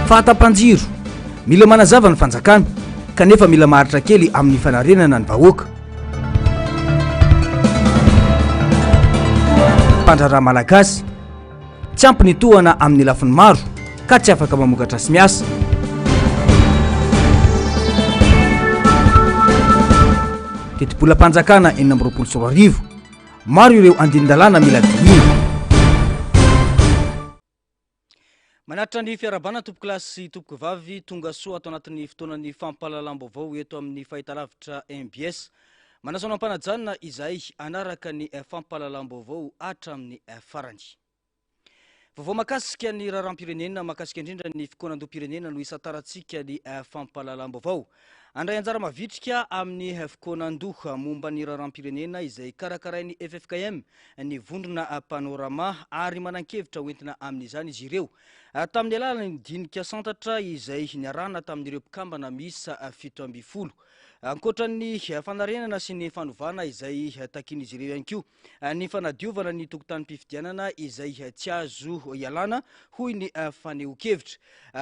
Fahatapanjiro mila manazava ny fanjakana kanefa mila maharitra kely amin'ny fanarenana ny vahoaka. Mpandraraha malagasy tsy ampy ny tohana amin'ny lafiny maro ka tsy afaka mamokatra sy miasa. Tetibola-panjakana 420 maro ireo andin-dalàna mila dinihana. Manaritra ny fiarabana tompo klasy tompo vavy tonga soa ato anatin'ny fotoanan'ny fampahalalam-baovao eto amin'ny fahitalavitra MBS. Manasana ampanajana izay anaraka ny fampahalalam-baovao hatramin'ny farany. Vaovao makasika ny raharam-pirenena makasika indrindra ny fikonan-doam-pirenena no isataratsika ny fampahalalam-baovao. Andray anjara mavitrika amin'ny fikonan-doha momba ny raharam-pirenena izay karakarain'ny FFKM ny vondrona panorama ary manan-kevitra hoentina amin'izany izy ireo. Tamin'ny alalany dinika santatra izay niarahana tamin'ireo mpikambana miisa 70. Ankoatran'ny fanarenana sy ny fanovana izay takin'izy ireo ihany koa ny fanadiovana ny tokotanim-pifidianana izay tsy azo ialana hoy ny faneho-kevitra.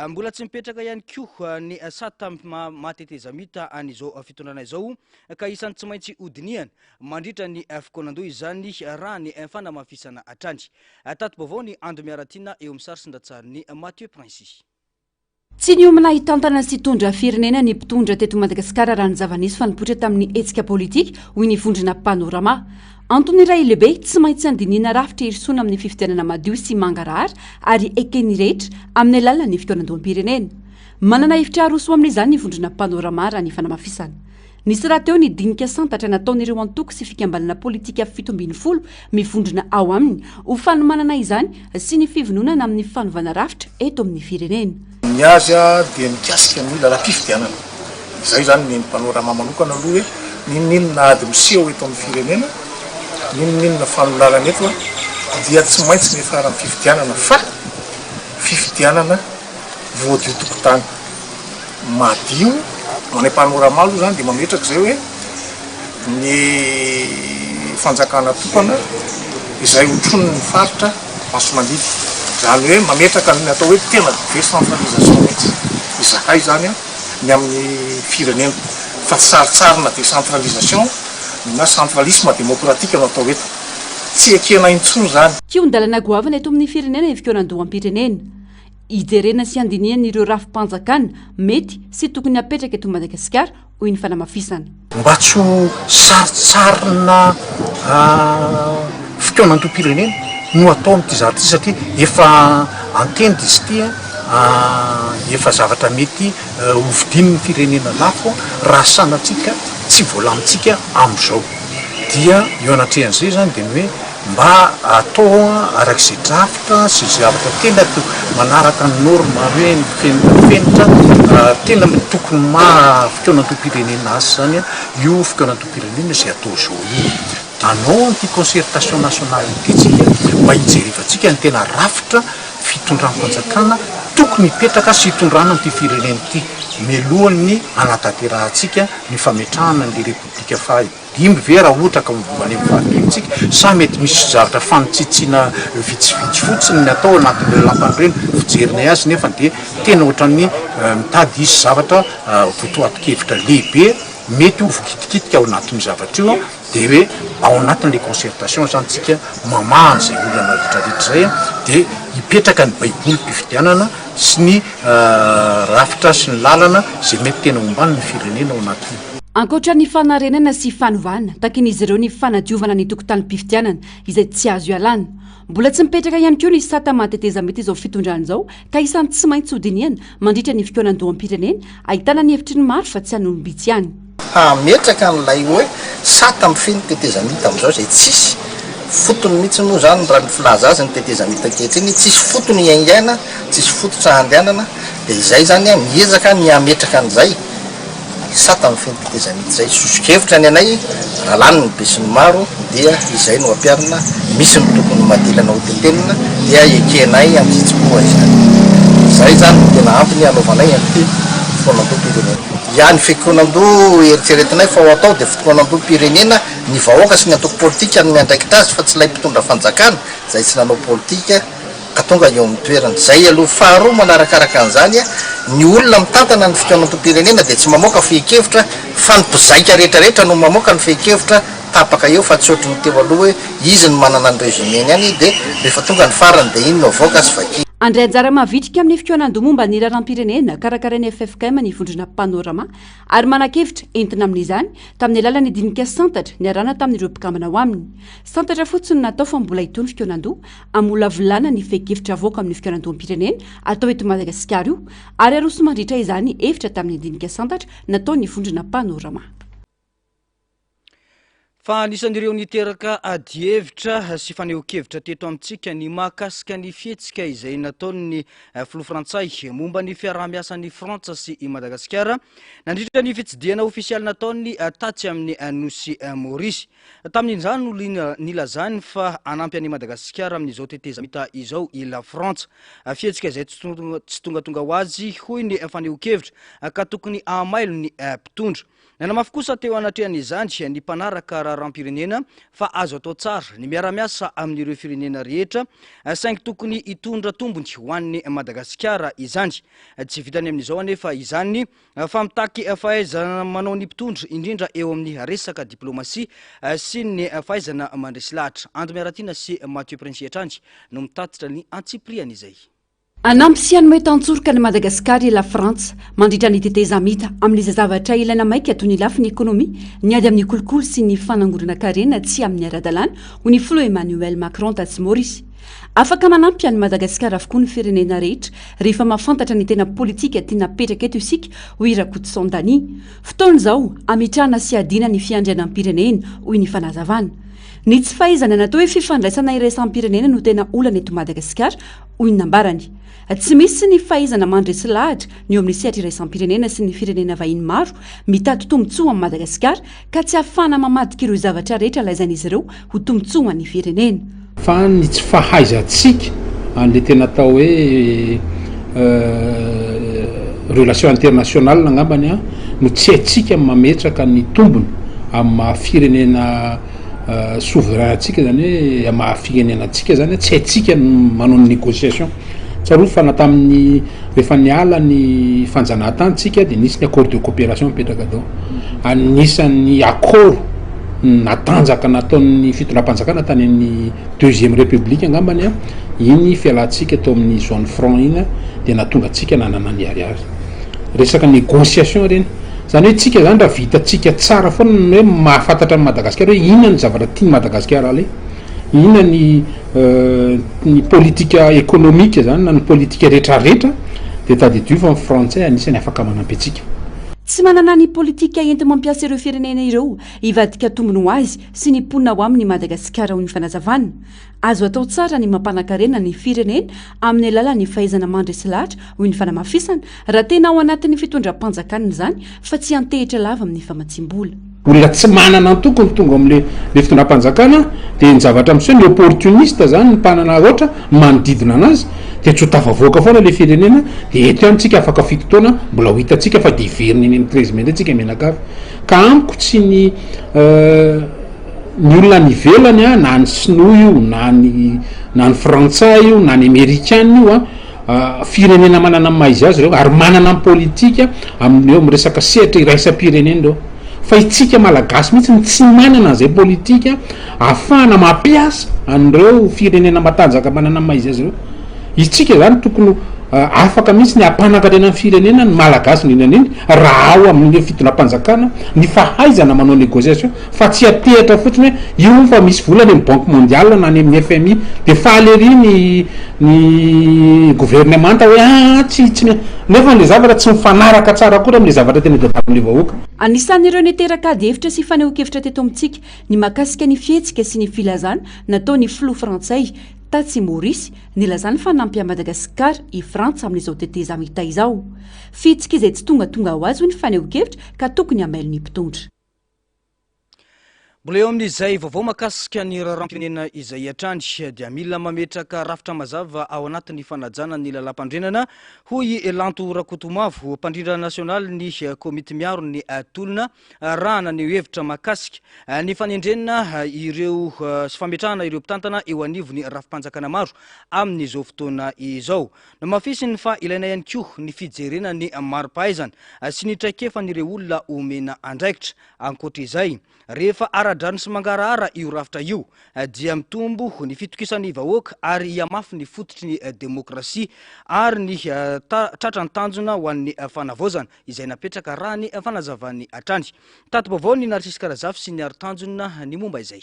Mbola tsy mipetraka ihany koa ny sata matetezamita an'izao fitondrana izao ka isan'ny tsy maintsy hodiniana mandritra ny fikonan-doha izany raha ny fanamafisana hatrany. Tato-baovao ny Ando Miaratina eo amin'ny sary sindatsariny Mathieu Prince. Tsy ny omana hitantana sy tondra firenena ny mpitondra teto Madagasikara raha ny zava-nisy fa nipoitra tamin'ny hetsika politika hoy ny vondrona panorama. Antony iray lehibe tsy maintsy andiniana rafitra irisoana amin'ny fifidianana madio sy mangarahara ary ekeny rehetra amin'ny alalan'ny fitoeran-doham-pirenena. Manana hevitra roso amin'izany ny vondrona panorama raha ny fanamafisana. Nisy raha teo ny dinika santatra nataon'ireo antoko sy fikambanana politika 70 mivondrona ao aminy ho fanomanana izany sy ny fivononana amin'ny fanovana rafitra eto amin'ny firenena. Ny azy dia mikasika ny lala-pifidianana. Izay zany ny panorama manokana aloha hoe ninona ady miseho eto amin'ny firenena, ninona fanolalana eto dia tsy maintsy ny farany fifidianana fa fifidianana voadio tokotany madio. Ny panorama aloha zany dia mametraka izay hoe ny fanjakana tokana izay hotron'ny faritra Masomandidy. Zany hoe mametraka ny atao hoe tena décentralisation mihitsy. Izahay zany ny amin'ny firenena fa tsaritsarina décentralisation na centralisme démocratique no atao eto. Tsy ekena intsony zany. Kion-dalana goavana eto amin'ny firenena fikonan-doham-pirenena. Ijerena sy andiniana ireo rafim-panjakana mety sy tokony apetraka eto Madagasikara hoy ny fanamafisana. Mba tsy saritsarina fikonan-doham-pirenena no atao amin'ity zavatra ity satria efa anteny izy ity efa zavatra mety hovidin'ny firenena lafo raha sanatsika tsy voalamitsika amin'izao. Dia eo anatrehan'izay zany dia hoe mba atao arak'izay drafitra sy zavatra tena manaraka ny norma hoe ny fenitra tena tokony fikonan-doham-pirenena azy zany io fikonan-doham-pirenena izay atao izao io. Anao anty concertation nationale itsika mba hijerevantsika ny tena rafitra fitondram-panjakana tokony hipetraka sy hitondrana an'ity firenena ity mialohan'ny anatanterahitsika ny fametrahana ny repoblika fahadimy ve raha ohatra ka mivoany amin'ny fahadimitsika sa mety misy zavatra fanitsitsina vitsivitsy fotsiny ny atao anatin'ireo lampany ireny fijerinay azy nefa dia tena ohatran'ny mitady isy zavatra votoatin-kevitra lehibe mety ho vokitikitiky ao anatin'ny zavatra io dia hoe ao anatin'ilay concertation zany tsika mamaha izay olana rehetrarehetra zay dia hipetraka ny baibolim-pifidianana sy ny rafitra sy ny lalana izay mety tena hombany ny firenena ao anatiny. Ankoatra ny fanarenana sy fanovana takin'izy ireo ny fanadiovana ny tokotanim-pifidianana izay tsy azo ialana. Mbola tsy mipetraka ihany koa ny sata matetezamety izao fitondrana izao ka isan'ny tsy maintsy hodiniana mandritra ny fikonan-doham-pirenena ahitana ny hevitry ny maro fa tsy anombitsy ihany. Metraka n'ilay hoe sata mifeny tetezamita amin'izao izay tsisy fotony mihitsy moa zany raha ny filaza azy ny tetezamita ankehitriny tsisy fotony iaingaina, tsisy fototra handehanana dia izay zany miezaka ny ametraka an'izay sata mifeny tetezamita izay. Sosokevitra ny anay raha lany ny be sy ny maro dia izay no ampiarina misy ny tokony madelana ho tentenina dia ekenay amitsitsikoa izany. Izay zany no tena ampy ny anaovanay an'ity fikonan-doham-pirenena. Ny fikonan-doha eritreretinay fa ho atao dia fikonan-doham-pirenena ny vahoaka sy ny antoko politika no miandraikitra azy fa tsy ilay mpitondra fanjakana izay tsy nanao politika ka tonga eo amin'ny toerana zay aloha faharoa manarakaraka an'izany ny olona mitantana ny fitoanantom-pirenena dia tsy mamoaka fehi-kevitra fa ny mpizaika rehetrarehetra no mamoaka ny fehi-kevitra tapaka eo fa tsy ohatry ny teo aloha hoe izy no manana ny résumeny any dia rehefa tonga ny farany dia iny no avoaka sy vaky andray anjara mavitrika amin'ny fitoanando momba ny raharam-pirenena karakarainy FFKM ny vondrona panorama ary manan-kevitra entina amin'izany tamin'ny alalan'ny dinika santatra ny arana tamin'ireo mpikambana ao aminy santatra fotsiny natao fa mbola itony fitoanando amola volana ny fehi-kevitra avoaka amin'ny fitoanandoam-pirenena atao eto Madagasikara io ary aroso mandritra izany hevitra tamin'ny dinika santatra natao ny vondrona panorama. Fa anisan'ireo niteraka adihevitra sy faneho-kevitra teto amintsika ny mahakasika ny fihetsika izay nataon'ny filoha frantsay momba ny fiaraha-miasan'ny Frantsa sy Madagasikara nandritra ny fitsidiana ofisialy nataony tatsy amin'ny nosy Maurice. Tamin'izany no nilazany fa anampy an'i Madagasikara amin'izao tetezamita izao i la Frantsa. Fihetsika izay tsy tonga ho azy hoy ny faneho-kevitra ka tokony hamailo ny mpitondra. Nanamafy kosa teo anatrehan'izany ny mpanaraka raharam-pirenena fa azo atao tsara ny miara-miasa amin'ireo firenena rehetra saingy tokony hitondra tombony ho an'ny Madagasikara izany. Tsy vitany amin'izao anefa izany fa mitaky fahaizana manao ny mpitondra indrindra eo amin'ny resaka diplomasia sy ny fahaizana mandresy lahatra. Ando Miaratina sy Mathieu Prince Etrany no mitatitra ny antsiplian'izay. Anampy sy anomet antsoroka ny Madagasikara la Frantsa mandritra ny tetezamita amin'izay zavatra ilaina maika toy ny lafiny ekonomia ny ady amin'ny kolokolo sy ny fanangorana karena tsy amin'ny ara-dalàna ho ny filoha Emmanuel Macron tatsy Maurice. Afaka manampy any Madagasikara avokoa ny firenena rehetra rehefa mahafantatra ny tena politika tiana petraka eto isika hoy Rakoto Sondani. Fotoana izao amitrahana sy adina ny fiandrianam-pirenena hoy ny fanazavana. Ny tsy fahaizana natao hoe fifandraisana iraisam-pirenena no tena olana eto Madagasikara hoy ny nambarany. Tsy misy ny fahaizana mandresy lahatra ny eo amin'ny sehatra iraisam-pirenena sy ny firenena vahiny maro mitady tombotsoa amin'ny Madagasikara ka tsy ahafahana mamadika ireo zavatra rehetra lazain'izy ireo ho tombotsoa ny firenena. Fa ny tsy fahaizantsika an'le tena atao hoe relation internationale angambany no tsy haitsika mametraka ny tombony amin'ny firenena souveraintsika zany hoe mahafirenenantsika zany tsy haitsika manao ny négociation tsaroa fa natamin'ny rehefa niala ny fanjanahan-tanytsika dia nisy ny accord de coopération mipetraka dao anisan'ny accord natanjaka nataon'ny fitondram-panjakana tany amin'ny deuxième république angambany iny fialantsika tao amin'ny zone franc iny dia natonga atsika nanana ny ariary resaka négociation reny zany hoe tsika zany raha vitatsika tsara foana hoe mahafantatra amin'ny Madagasikara hoe inona ny zavatra tiany Madagasikara le inona ny politika économique zany na ny politika rehetrarehetra dia tadidio fa ny frantsay anisany afaka manampy atsika. Tsy manana ny politika enti mampiasa ireo firenena ireo hivadika tombony ho azy sy ny ponina ho amin'ny Madagasikara ho ny fanazavana. Azo atao tsara ny mampanakarena ny firenena amin'ny alalan'ny fahaizana mandresy lahatra hoy ny fanamafisana raha tena ao anatin'ny fitondram-panjakana izany fa tsy antehitra lava amin'ny famatsim-bola. Olona tsy manana ny tokony tonga amin'le fitondram-panjakana dia ny zavatra amin'izay ny opportuniste zany ny mpanana ohatra manodidina anazy dia tsy ho tafavoaka foana le firenena dia eto ihany tsika afaka fitotoana mbola ho hitantsika fa dia iveriny eny amin'ny 13 mai tsika mianakavy ka amiko tsy ny olona nivelany na ny sinoa io na ny frantsay io na ny amerikana io firenena manana ny maizy azy reo ary manana ny politika amin'eo amin'ny resaka sehatra iraisam-pirenena reo fa itsika malagasy mihitsy ny tsy manana an'izay politika ahafahana mampiasa an'ireo firenena matanjaka manana ny maizy azy reo itsika zany tokony afaka mihitsy ny ampanankarena ny firenena ny malagasy indrindrandrindra raha ao amin'ny fitondram-panjakana ny fahaizana manao négociation fa tsy atehatra fotsiny hoe io fa misy volana amin'ny banque mondiale na any amin'ny FMI dia faalery ny gouvernemanta hoe tsy nefa le zavatra tsy mifanaraka tsara koa amin'le zavatra tena dadamin'le vahoaka. Anisan'ireo niteraka ady hevitra sy faneho-kevitra teto amintsika ny mahakasika ny fihetsika sy ny filazana natao ny filoha frantsay tatsy Maurice nilazany fa nampy Madagasikara i Frantsa amin'izao tetezamita izao. Fihetsika izay tsy tonga ho azy hoy ny faneho-kevitra ka tokony hamailo ny mpitondra. mbola eo amin'izay vaovao makasika ny raharam-pirenena izay atrany dia mila mametraka rafitra mazava ao anatin'ny fanajana ny lalam-pandrenana hoy Elanto Rakotomavo mpandrindra nasionaly ny komity miaro ny tolona rahana ny hevitra makasika ny fanendrenana ireo sy fametrahana ireo mpitantana eo anivony rafim-panjakana maro amin'izao fotoana izao no mafisiny fa ilaina ihany koa ny fijerena ny maro-pahaizana sy ny traikefan'ireo olona omena andraikitra ankoatr'izay rehefa aradrano sy mangarahara io rafitra io dia mitombo ny fitokisan'ny vahoaka ary iamafy ny fototry ny demokrasia ary ny tratrany tanjona ho an'ny fanavozana izay napetraka raha ny fanazavan'ny atrany tato-baovao ny Narsisy Karazafy sy ny ari-tanjona ny momba izay.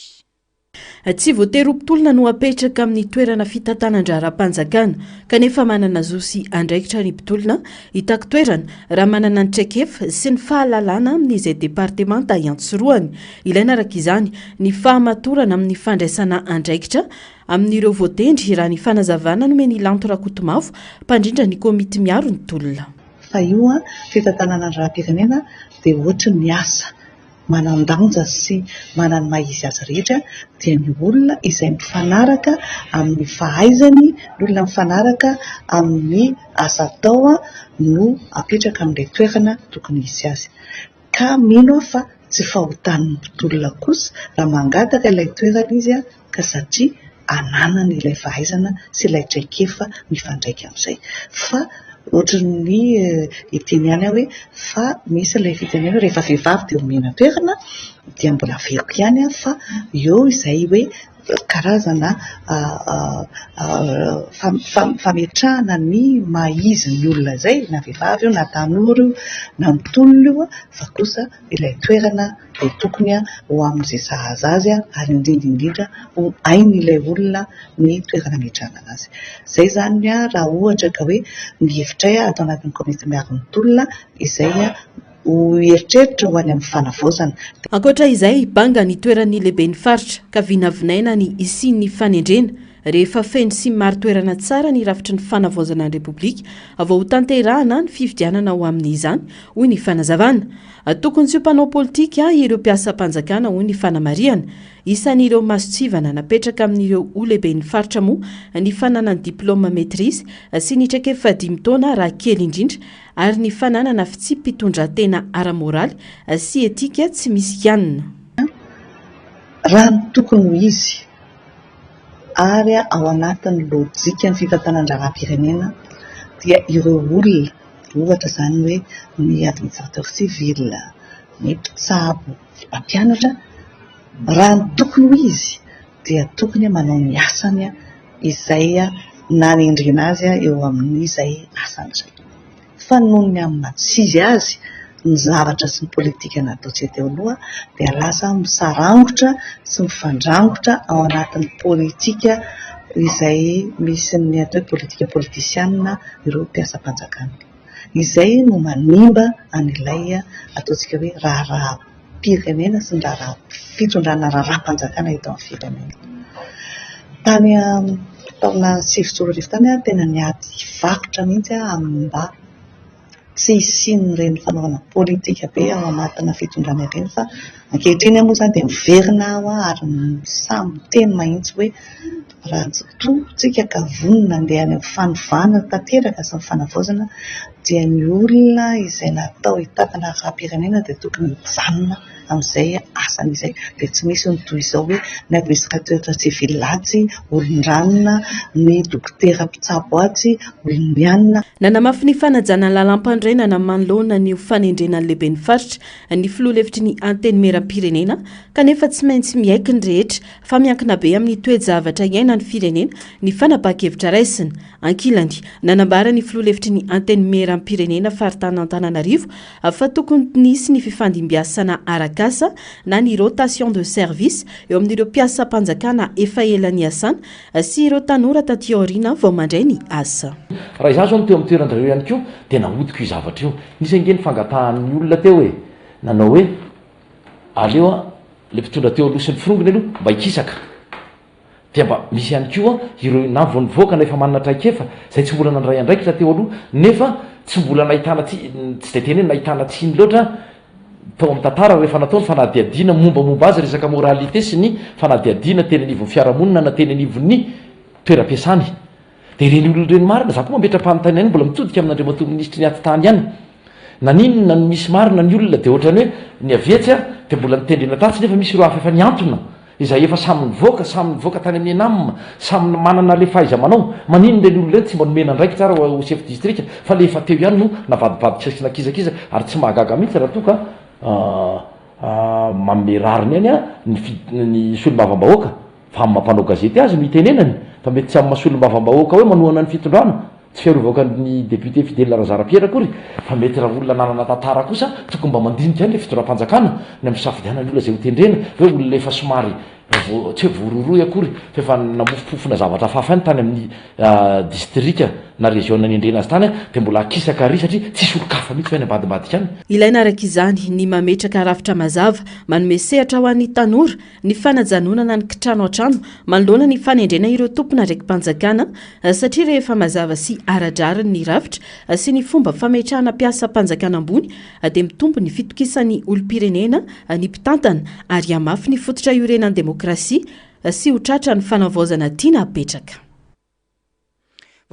Tsy voatery ho mpitolona no apetraka amin'ny toerana fitantanan-draram-panjakana kanefa manana zo sy andraikitra ny mpitolona hitako toerana raha manana ny traikefa sy ny fahalalana amin'izay departemanta iantsoroany. Ilaina araka izany ny fahamatorana amin'ny fandraisana andraikitra amin'ireo voatendry raha ny fanazavana nomeny Elanto Rakotomavo mpandrindra ny komity miaro ny tolona. Fa io fitantanana raha-pirenena dia ohatra ny asa manandanja sy manana mahizy azy rehetra dia ny olona izay mifanaraka amin'ny fahaizany, ny olona mifanaraka amin'ny asa atao no apetraka amin'ilay toerana tokony hisy azy. Ka mino fa tsy fahotan'ny mpitolona kosa raha mangataka ilay toerana izy ka satria ananany ilay fahaizana sy ilay traikefa mifandraika amin'izay. Fa ohatran'ny iteny ihany hoe fa misy ilay fitenena rehefa vehivavy dia omena toerana dia mbola veriko ihany fa eo izay hoe karazana fametrahana ny mahizy ny olona izay na vehivavy io na tanora io na mitolona io fa kosa ilay toerana dia tokony ho amin'izay sahaza azy ary indrindra ho hain'ilay olona ny toerana metrahana azy. Izay zany raha ohatra ka hoe ny hevitray atao anatin'ny komity miaro ny tolona izay ho eritreritra ho any amin'ny fanavozana. Ankoatra izay banga ny toeran'ny lehiben'ny faritra ka vinavinaina ny isian'ny fanendrena rehefa feno sy maro toerana tsara ny rafitry ny fanavozana ny repoblika avao ho tanterahana ny fifidianana ho amin'izany hoy ny fanazavana. Tokony tsy ho mpanao politika ireo mpiasa-panjakana hoy ny fanamariana. Isan'ireo masotsivana napetraka amin'ireo lehiben'ny faritra moa ny fananany diplôma maîtrise sy ny traikefa 5 taona raha kely indrindra ary ny fananana fitsi-pitondran-tena ara-moraly sy etika tsy misy kianina. Raha ny tokony ho izy ary ao anatin'ny lojika ny fitantanan-draram-pirenena dia ireo olona ohatra zany hoe ny administrateur civil, ny mpitsabo, mpampianatra, raha ny tokony ho izy dia tokony manao ny asany izay nanendrena azy eo amin'izay asany izay. Fa noho ny amin'ny matsizy azy ny zavatra sy ny politika nataontsika teo aloha dia lasa misarangotra sy mifandrangotra ao anatin'ny politika izay misy ny atao politika politisianina ireo mpiasa-panjakana. Izay no manimba an'ilay ataontsika hoe raha-pirenena sy ny fitondrana raha-panjakana eto amin'ny firenena. Tany taona 2010 tany tena niady vakotra mihitsy amin'ny mba tsy hisian'ireny fanaovana politika be ao anatina fitondrana ireny fa ankehitriny moa zany dia miverina ao ary samy teny mahitsy hoe raha tsika ka vonona andeha any amin'ny fanovana tanteraka sy ny fanavozana dia ny olona izay natao hitantana raha-pirenena dia tokony mijanona amin'izay asany izay dia tsy misy ny toy izao hoe ny administrateur civil latsy, olon-dranona, ny dokotera mpitsabo atsy, olon-mianina. Nanamafy ny fanajana lalam-pandrenana manoloana ny fanendrena ny lehiben'ny faritra ny filoha lefitry ny anteny meram-pirenena kanefa tsy maintsy miaiky ny rehetra fa miankina be amin'ny toe-javatra iaina ny firenena ny fanapakevitra raisina. Ankilany nanambara ny filoha lefitry ny anteny meram-pirenena faritany Antananarivo fa tokony nisy ny fifandimbiasana arakasa na ny rotation de service eo amin'ireo mpiasa-panjakana efa ela ny asana sy ireo tanora taty aoriana vao mandray ny asa. Raha izaho zao teo amin'ny toeran-jareo ihany koa dia nahodiko io zavatra io. Nisy ange ny fangatahan'ny olona teo hoe nanao hoe aleo le mpitondra teo aloha sy ny firongony aloha mba hikisaka. Dia mba misy ihany koa ireo na vao nivoaka nefa manana traikefa izay tsy mbola nandray andraikitra teo aloha nefa tsy mbola nahitana tsy dia teny hoe nahitana tsiny loatra tao amin'ny tantara rehefa nataony fanadiadiana mombamomba azy resaka moralité sy ny fanadiadiana teny anivon'ny fiarahamonina na teny anivon'ny toeram-piasany de reny olona reny marina za koa mametra-panontany any mbola mitodika amin'andriamato ministry ny aty-tany ihany naninona ny misy marina ny olona de ohatrany hoe ny avetsy a de mbola nitendrena tatsy nefa misy iro hafa efa niantona izay efa samy nivoaka tany amin'ny enamina samy manana le fahaiza manao manino reny olona reny tsy mba nomena ndraiky tsara ho chef district fa le efa teo ihany no navadibady sy nakizakiza ary tsy mahagaga mihitsy raha toka manome rariny any a ny solombavam-bahoaka fa amin'ny mampanao gazety azy no hitenenany fa mety tsy amin'ny mahasolombavam-bahoaka hoe manohana ny fitondrana tsy fiarovaka ny député fidèle Razarapiera akory fa mety raha olona nanana tantara kosa tokony mba mandinika any le fitondram-panjakana ny amin'ny safidianany olona zay ho tendrena hoe olona efa somary tsy hoe vororoy akory fa efa namofopofona zavatra fafa any tany amin'ny distrika na région ny endrena azy tany de mbola akisaka ary satria tsisy olo-kafa mihitsy fa ny ambadibadika any ilaina araka izany ny mametraka rafitra mazava manome sehatra ho an'ny tanora ny fanajanonana ny kitrano an-trano manoloana ny fanendrena ireo tompona ndraiky mpanjakana satria rehefa mazava sy aradrariny ny rafitra sy ny fomba fametrahana piasa mpanjakana ambony de mitombo ny fitokisan'ny olom-pirenena ny mpitantana ary amafy ny fototra iorenan'ny demokrasia sy ho tratra ny fanavaozana tiana apetraka.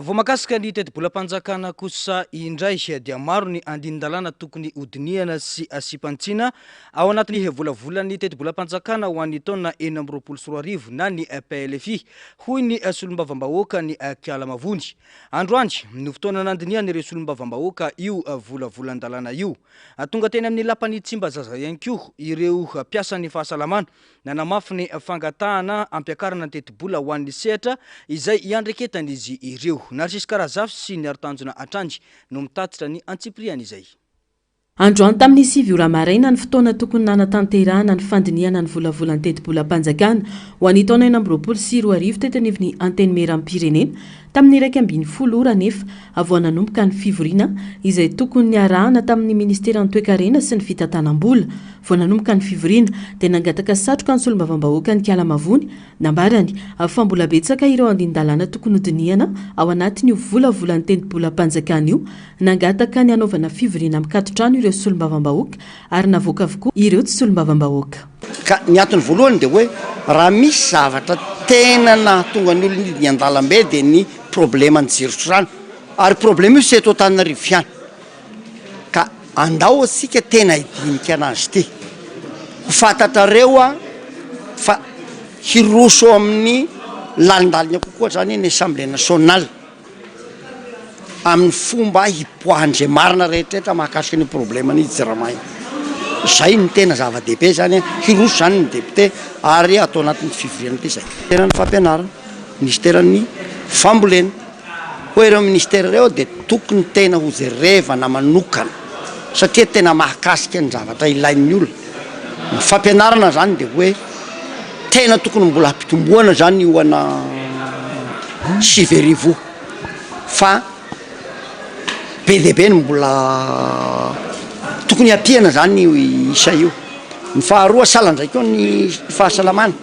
Vao makasika ny teti-bolam-panjakana kosa indray dia maro ny andinin-dalàna tokony hodiniana sy asipantsina ao anatin'ny volavola'ny teti-bolam-panjakana ho an'ny taona 2024 na ny PLFI hoy ny solombavam-bahoaka ny Kialamavony. Androany no fotoana nandiniana ireo solombavam-bahoaka io volavolan-dalàna io. Tonga teny amin'ny lapany Tsimbazaza ihany koa ireo mpiasan'ny fahasalamana nanamafy ny fangatahana ampiakarana ny teti-bola ho an'ny sehatra izay iandreketana izy ireo. Narcisy Karazafy sy ny Artanjona Atrangy no mitatitra ny antsipriany izay. Androany tamin'ny 7 ora maraina ny fotoana tokony nanatanterahana ny fandiniana ny volavolan'ny teti-bolam-panjakana ho an'ny taona 2024 tetin'ivy anteny meram-pirenena tamin'ny 1:10 ora nefa avo nanomboka ny fivoriana izay tokony niarahana tamin'ny ministeran'ny toe-karena sy ny fitantanam-bola. Vao nanomboka ny fivoriana dia nangataka satroka ny solombavam-bahoaka ny Kialamavony nambarany fa mbola betsaka ireo andinin-dalàna tokony hodiniana ao anatin'io volavolan'ny teti-bolam-panjakana io nangataka ny anaovana fivoriana mikatotrano ireo solombavam-bahoaka ary navoaka avokoa ireo tsy solombavam-bahoaka. Ka ny antony voalohany dia hoe raha misy zavatra tena nahatonga ny olona ny an-dalambe dia ny problema ny jirotsorano ary problema io sy eto Antananarivo ihany ka andao asika tena hidinika anazy ity ho fantatrareo fa hiroso amin'ny lalindalina kokoa zany ny Assemblée nationale amin'ny fomba hipoahandre marina rehetrarehetra mahakasika ny problema ny jiramay zay ny tena zava-dehibe zany hiroso zany ny député ary atao anatin'ny fivoriana ity zay tena ny fampianarana ministeran'ny fambolena hoe ireo ministera ireo dia tokony tena ho jerevana manokana satria tena mahakasika ny zavatra ilain'ny olona ny fampianarana zany dia hoe tena tokony mbola hampitomboana zany io ana 7 fa be dia be ny mbola tokony hampiana zany isa io. Ny faharoa salandraiky eo ny fahasalamana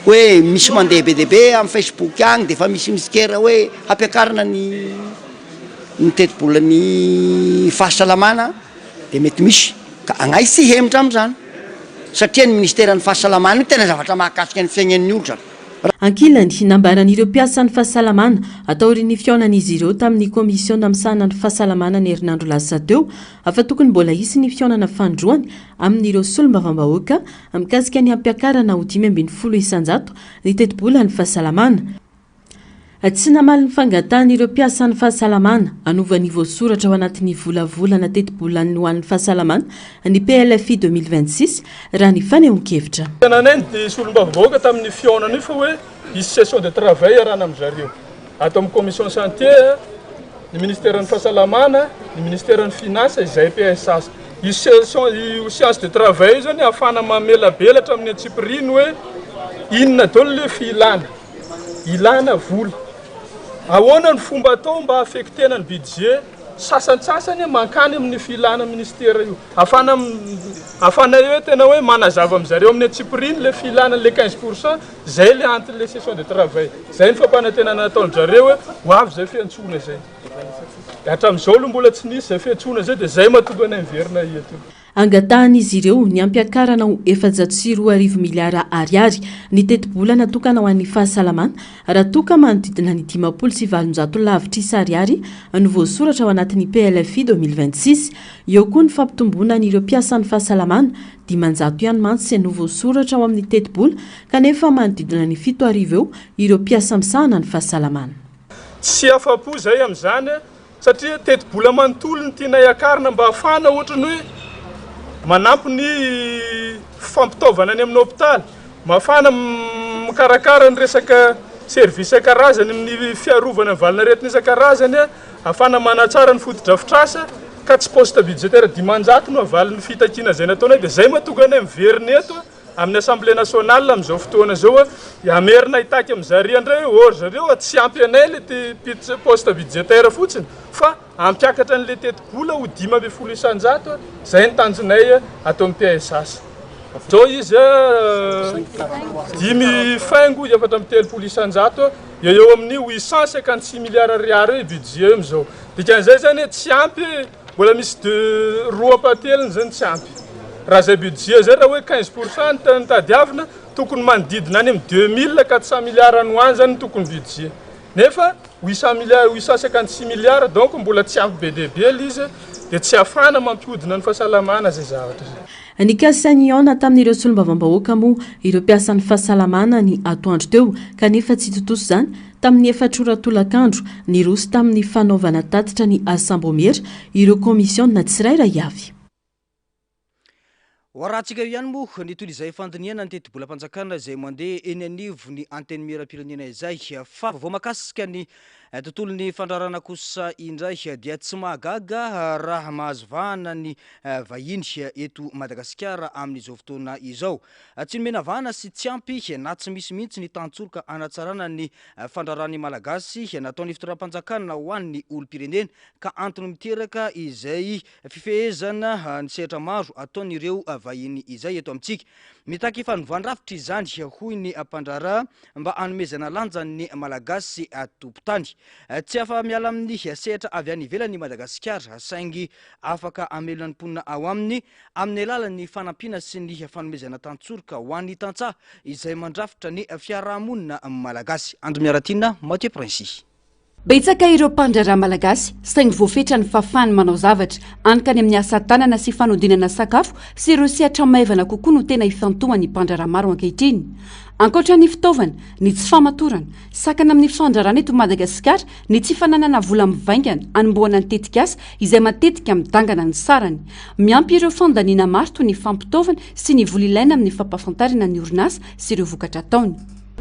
hoe misy mandeha be dia be amin'ny Facebook agny dia fa misy misikera hoe hampiakarana ny teti-bolan'ny fahasalamana dia mety misy ka agnay sy hemitra amin'izany satria ny ministeran'ny fahasalamana io tena zavatra mahakasika ny fiainan'ny olona zany. Ankilany nambaran'ireo mpiasan'ny fahasalamana ataorin'ny fiaonan'izy ireo tamin'ny komisiona misahana ny fahasalamana ny herinandro lasa teo afa tokony mbola hisy ny fiaonana fandroany amin'ireo solombavam-bahoaka mikasika ny ampiakarana ho 510 isanjato ny teti-bola ny fahasalamana. Tsy namaly ny fangatan'ireo mpiasan'ny fahasalamana anovany voasoratra ao anatin'ny volavolana teti-bolan'ny ho an'ny fahasalamana ny PLFI 2026 raha ny fanehoan-kevitra. Tena neny dia solombavam-bahoaka tamin'ny fiaonana io fa hoe hisy session de travail arahana amin'izareo atao amin'ny commission chantier ny ministeran'ny fahasalamana ny ministeran'ny finance izay PSS io session io séance de travail zany ahafana mamelabelatra amin'ny antsipiriny hoe inona daholo le ilana vola ahoana ny fomba atao mba affectena ny budget sasantsasany mankany amin'ny filana ministera io afana eo tena hoe manazava amin'izareo amin'ny antsipiriny le filana le 15% zay le entre les sessions de travail zay ny fampanantenana nataon'zareo hoe ho avy zay fiantsona zay. hatramin'izao aloha mbola tsy nisy zay fiantsoana zay dia zay mahatonga any miverina eto. Angatahany izy ireo ny ampiakarana ho 4.4 miliara ariary ny teti-bola natokana ho an'ny fahasalamana raha toka manodidina ny 5.7 lavitra isa ariary no voasoratra ao anatin'ny PLFI 2026. Eo koa ny fampitomboana n'ireo mpiasan'ny fahasalamana 500 ihany mantsy no voasoratra ao amin'ny teti-bola kanefa manodidina ny 7,000 eo ireo mpiasa misahana ny fahasalamana. Tsy afa-po zay amin'izany satria teti-bola manontolo ny tiana iakarina mba hafana ohatrany hoe manampy ny fampitaovana any amin'ny hôpitaly, mafana mikarakara ny resaka service karazany amin'ny fiarovana ny valinaretina isan-karazany, afana manatsara ny fotodrafitrasa ka tsy poste budgétaire 500 no avaliny fitakiana zay nataona dia zay mahatonga any miverina eto amin'ny Assemblée nationale amin'izao fotoana zao amerina hitaky amin'izareo indray or zareo tsy ampy anay le poste budgétaire fotsiny fa ampiakatra an'le teti-bola ho 5,100 zay ny tanjonay atao amin'ny PSS. Zao izy 5,7 eo amin'ny 856 milliards ariary budget amin'izao. Dikan'izay zany tsy ampy, mbola misy 2.3 zany tsy ampy. Raha zay budget zay raha hoe 15% ny tadiavina tokony manodidina any amin'ny 2400 milliards anoany zany tokony budget. Nefa 856 milliards donc mbola tsy ampy be dia be izy dia tsy afana mampihodina ny fahasalamana zay zavatra zay. Ny kasaniona tamin'ireo solombavam-bahoaka moa ireo mpiasan'ny fahasalamana ny atoandro teo kanefa tsy totoso zany tamin'ny 4 ora tolakandro ny rosy tamin'ny fanaovana tatitra ny asambomera ireo komisiona tsirairay avy. Waratsika ihany moa ny toy izay fandiniana ny teti-bola mpanjakana zay mandeha eny anivo ny anteny miram-pirenena izay fa vao makasika ny tontolon'ny fandrarana kosa indray dia tsy mahagaga raha mahazo vahana ny vahiny eto Madagasikara amin'izao fotoana izao. Tsy nomena vahana sy tsy ampy na tsy misy mihitsy ny tantsoroka anatsarana ny fandrarany malagasy nataon'ny fitoeram-panjakana ho an'ny olom-pirenena ka antony miteraka izay fifehezana ny sehatra maro ataon'ireo vahiny izay eto amintsika. Mitaky fanovandravitra izany hoy ny mpandrara mba hanomezana lanja ny malagasy atompotany. Tsy afa miala amin'ny sehatra avy any ivelany Madagasikara saingy afaka amelona ny mponina ao amin'ny alalan'ny fanampiana sy ny fanomezana tantsoroka ho an'ny tantsaha izay mandrafitra ny fiarahamonina malagasy. Andro miaratina Mathieu Princy. Betsaka ireo mpandrara malagasy saingy voafetra ny fafany manao zavatra ankany amin'ny asa tanana sy fanodinana sakafo sy ireo sehatra maivana kokoa no tena ifantoha ny mpandrara maro ankehitriny. Ankoatra ny fitaovana, ny tsy famatorana, sakana amin'ny fandrarana eto Madagasikara, ny tsy fananana vola mivaingana anomboana ny tetikasa izay matetika midangana ny sarany. Miampy ireo fandaniana maro toy ny fampitaovana sy ny vola ilaina amin'ny fampafantarana ny orinasa sy ireo vokatra ataony.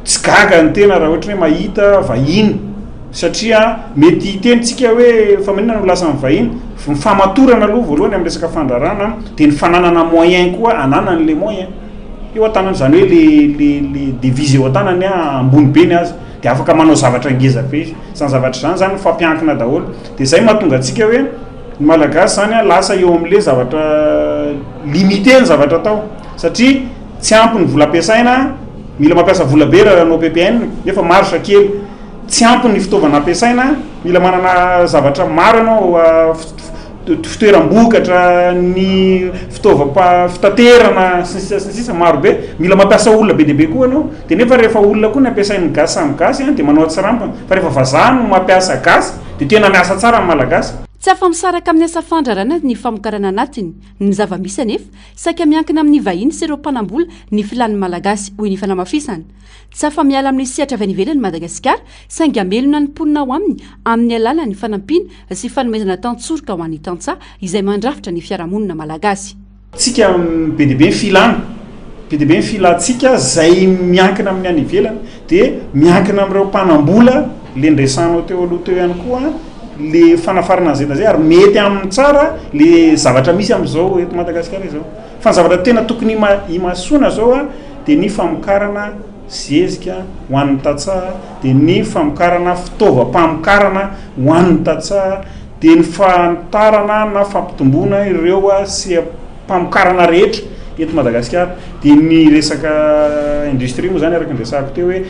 Tsy gaga ny tena raha ohatra hoe mahita vahiny satria mety hitentsika hoe fa maninona no lasa amin'ny vahiny famatorana aloha voalohany amin'ny resaka fandrarana dia ny fananana moyen koa ananany le moyen eo an-tanany zany hoe le devise eo an-tanany ambony be ny azy dia afaka manao zavatra ngeza be izy zany zavatra zany zany fampiankina daholo dia zay mahatonga antsika hoe ny malagasy zany lasa eo amin'le zavatra limité ny zavatra atao satria tsy ampy ny vola ampiasaina, mila mampiasa vola be raha anao PPN nefa marsa kely. Tsy ampy ny fitaovana ampiasaina, mila manana zavatra maro ianao fitoeram-bokatra ny fitaterana sisa maro be, mila mampiasa olona be dia be koa ianao dia nefa rehefa olona koa ny ampiasainy gasy samy gasy dia manao tsirampana fa rehefa vazaha no mampiasa gasy dia tena miasa tsara amin'ny malagasy. Tsy afa-misaraka amin'ny asa fandrarana ny famokarana anatiny ny zava-misy anefa saika miankina amin'ny vahiny sy ireo mpanambola ny filan'ny malagasy hoy ny fanamafisana. Tsy afa miala amin'ny sehatra avy any ivelany Madagasikara saingy amelona ny mponina ao aminy amin'ny alalan'ny fanampiana sy fanomezana tantsoroka ho an'ny tantsaha izay mandrafitra ny fiarahamonina malagasy. Tsika be dia be ny filantsika zay miankina amin'ny any ivelany dia miankina amin'ireo mpanambola le ndresanao teo aloha teo ihany koa le fanafarana zay zay ary mety amin'ny tsara le zavatra misy amin'izao eto Madagasikara izao. Fa ny zavatra tena tokony imasoana zao dia ny famokarana zezika ho an'ny tantsaha, dia ny famokarana fitaovam-pamokarana ho an'ny tantsaha, dia ny fantarana na fampitomboana ireo sy mpamokarana rehetra eto Madagasikara, dia ny resaka industrie moa zany araka ndresako teo hoe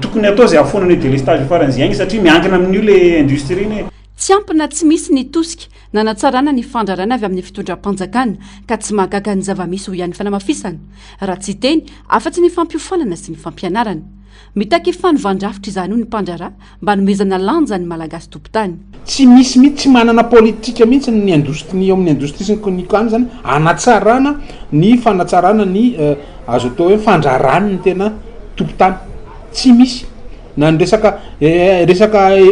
tokony atao zay afonana délestage faran'izay agny satria miankina amin'io le industrie iny. tsy ampina tsy misy ny tosika nanatsarana ny fandrarana avy amin'ny fitondram-panjakana ka tsy mahagaga ny zava-misy ho ihany fanamafisana raha tsy teny afa-tsy ny fampiofanana sy ny fampianarana mitaky fanovan-drafitra izany ho ny mpandrara mba nomezana lanja ny malagasy tompotany tsy misy mihitsy tsy manana politika mihitsy ny indostria eo amin'ny indostria ny kany zany anatsarana ny fanatsarana ny azo atao hoe fandrarana ny tena tompotany tsy misy na ny resaka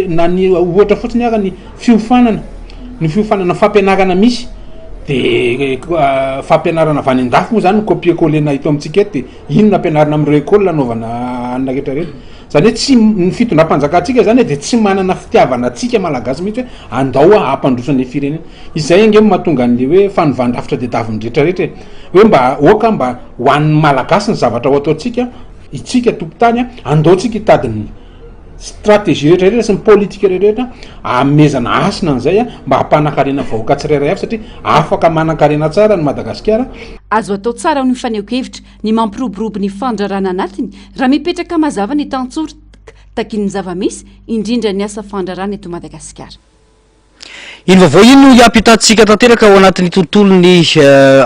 na ny ohatra fotsiny aka ny fiofanana fampianarana misy de fampianarana avany an-dafy moa zany copie-collena ito amintsika eto de inona ampianarana amin'ireo école lanaovana anina rehetrarehetra zany hoe tsy ny fitondram-panjakantsika zany de tsy manana fitiavana atsika malagasy mihitsy hoe andao ampandrosany firenena izay ange mahatonga an'le hoe fanovandravitra de daviny rehetrarehetra hoe mba oka mba ho an'ny malagasy ny zavatra ho ataotsika itsika tompotany andaotsika hitadiny stratégie rehetrarehetra sy ny politika rehetrarehetra amezana asina an'izay mba hampanakarena vahoaka tsirairay avy satria afaka manan-karena tsara ny Madagasikara azo atao tsara ho ny faneho-kevitra ny mampiroborobo ny fandrarana anatiny raha mipetraka mazava ny tantsoro takin'ny zava-misy indrindra ny asa fandrarana eto Madagasikara iny vaovao iny no hiampitantsika tanteraka ao anatin'ny tontolony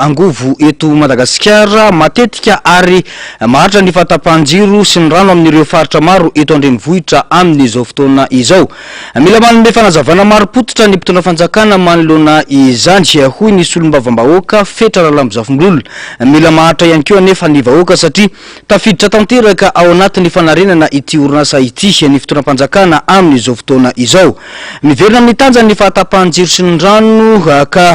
angovo eto Madagasikara matetika ary maharitra ny fahatapahan-jiro sy ny rano amin'ireo faritra maro eto andrenivohitra amin'izao fotoana izao mila manome fanazavana maro pototra ny mpitondra fanjakana manoloana izany hoy ny solom-bavambahoaka fetra lalambozafon'olona mila maharitra ihany koa anefa ny vahoaka satria tafiditra tanteraka ao anatin'ny fanarenana ity orinasa ity ny fitondra fanjakana amin'izao fotoana izao miverina amin'ny tanjany ny fahatapahan-jiro sy ny rano ka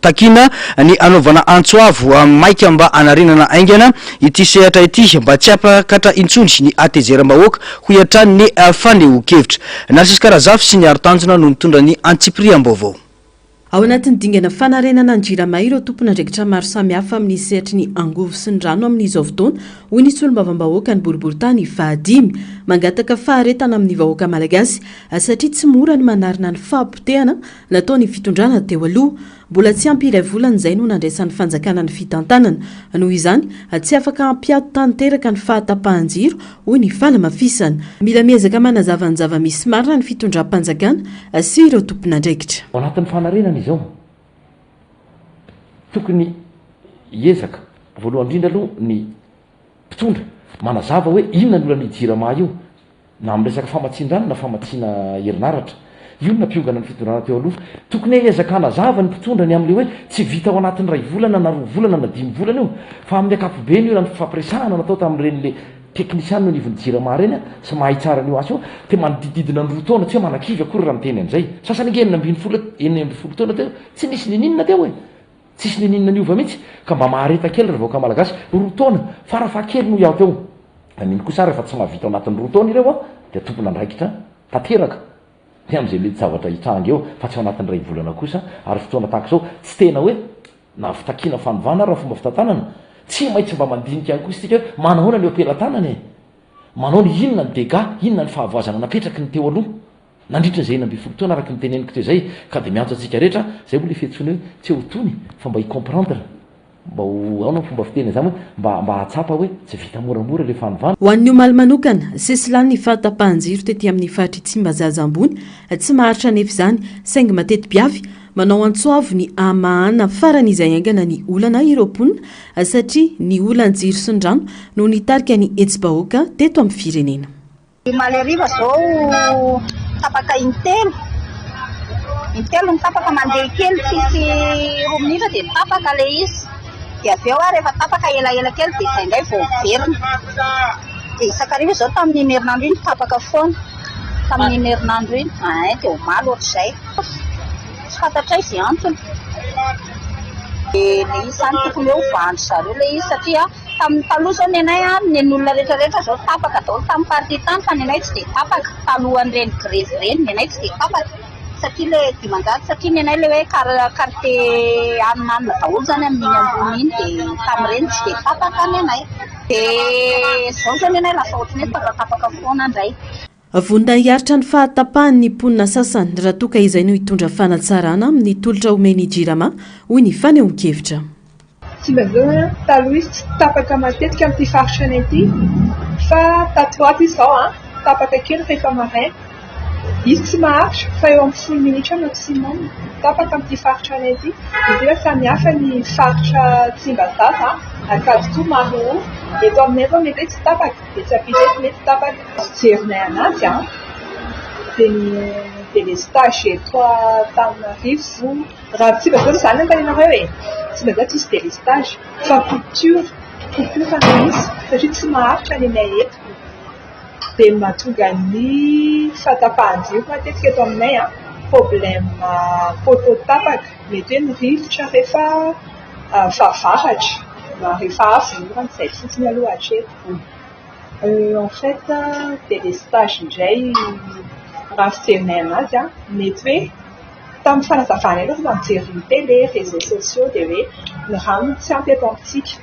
takina ny anaovana antsoavo maika mba anarenana aingana ity sehatra ity mba tsy apakatra intsony ny atezera-mbahoaka ho iatrany ny faneho-kevitra narisiskarazafy sy ny arotanjona no mitondra ny antsipriam-baovao ao anatin'ny dingana fanarenana ny jirama ireo tompona andraikitra maro samihafa amin'ny sehatry ny angovo sy ny rano amin'izao fotoana hoy ny solom-bavambahoaka ny boriboritany fahadimy mangataka faharetana amin'ny vahoaka malagasy satria tsy mora ny manarina ny fahampotehana nataony fitondrana teo aloha mbola tsy ampy iray volana izay no nandraisan'ny fanjakana ny fitantanana noho izany tsy afaka ampiato tanteraka ny fahatapahan-jiro hoy ny fanamafisana mila miezaka manazava ny zava-misy marina ny fitondram-panjakana sy ireo tompona andraikitra ao anatin'ny fanarenana izao tokony hiezaka voalohany indrindra aloha ny mpitondra manazava hoe inona ny olana jirama io na amin'ny resaka famatsian-drano na famatsiana herinaratra io na mpiongana ny fitondrana teo aloha tokony ezaka hanazava ny mpitondra ny amin'le hoe tsy vita ao anatin'ny 2 volana na 4 volana na 5 volana io fa amin'ny akapobeany io raha ny fampiresahana natao tamin'iren'le teknisiany no nivony jirama reny sy mahay tsara n'io asy io te manodididina ny 2 taona tsy hoe manakivy akory raha miteny an'izay sasany nge 9 taona teo tsy nisy nininona teo tsisy nininona niova mihitsy ka mba mahareta kely raha vahoaka malagasy 2 taona farafakely no iaho teo niny kosa rehefa tsy mahavita ao anatin'ny 2 taona ireo dia tompona andraikitra tanteraka ny am'izay le zavatra hitranga eo fa tsy ao anatin'ny 2 volana kosa ary fotoana tahaka izao tsy tena hoe na fitakiana fanovana raha fomba fitantanana tsy maintsy mba mandinika ihany kosa sika hoe manahoana ny operatanana manao ny inona ny dega inona ny fahavoazana napetraky ny teo aloha nandritra zay 9 fotoana araky niteneniko teo zay ka dia miantso atsika rehetra zay moa le fihetsony hoe tsy hotony fa mba hicomprendre mba aona fomba fiteny zany hoe mba hatsapa hoe tsy vita moramora le fanovana ho an'ny omaly manokana sesilany ny fahatapahan-jiro tety amin'ny faritra Tsimbazaza ambony tsy maharitra nefa izany saingy matety biavy manao antsoavo ny amahana farany izay aingana ny olana ireo mponina satria ny olan-jiro sy ny rano no nitarika ny etsy-bahoaka teto amin'ny firenena Maly ariva zao tapaka intelo mitapaka mandeha kely tsisy 2 minitra dia mitapaka le izy dia avy eo rehefa tapaka elaela kely dia izay indray vao verina dia isakariva zao tamin'ny herinandro iny tapaka foana tamin'ny herinandro iny dia omaly ohatr'izay tsy fantatray izay antony dia le izy zany tokony hoe hovandry zareo le izy satria tamin'ny taloha zao ny anay ny olona rehetrarehetra zao tapaka daholo tamin'ny party tany fa ny anay tsy dia tapaka talohan'ireny grevy ireny ny anay tsy dia tapaka satria le dimanjato satria ny anay le hoe carte aminanina daholo zany amin'iny ambony iny dia tamin'ireny tsy dia tapaka ny anay dia zao zao ny anay lasa ohatrany hoe tapaka foana indray vonina hiaritra ny fahatapahan'ny mponina sasany raha toka izay no hitondra fanatsarana amin'ny tolotra omeny jirama hoy ny fanehoan-kevitra tsy mba zao taloha izy tsy tapaka matetika amin'ity faritra any ity fa tato ato izao tapaka kely rehefa maraina izy tsy maharitra fa eo amin'ny 10 minitra maximum tapaka amin'ny faritra anay ity. Dia samy hafa ny faritra Tsimbazaza, Ankaditso, Maroho. Eto aminay eto mety tsy tapaka, dia tsy apitety mety tapaka. Jerinay anazy dia les stages eto Antananarivo raha Tsimbazaza zany antananareo Tsimbazaza tsisy dia les stages fa culture misy satria tsy maharitra ny anay eto. Dia mahatonga ny fahatapahan-jiro matetika eto aminay problème poto tapaka mety hoe rivotra rehefa favaratra na rehefa avy izay fotsiny aloha hatreto. En fait dia les stages indray raha fijerinay anazy mety hoe tamin'ny fanazavana eto fa mijery télé réseaux sociaux dia hoe ny rano tsy ampy eto amintsika.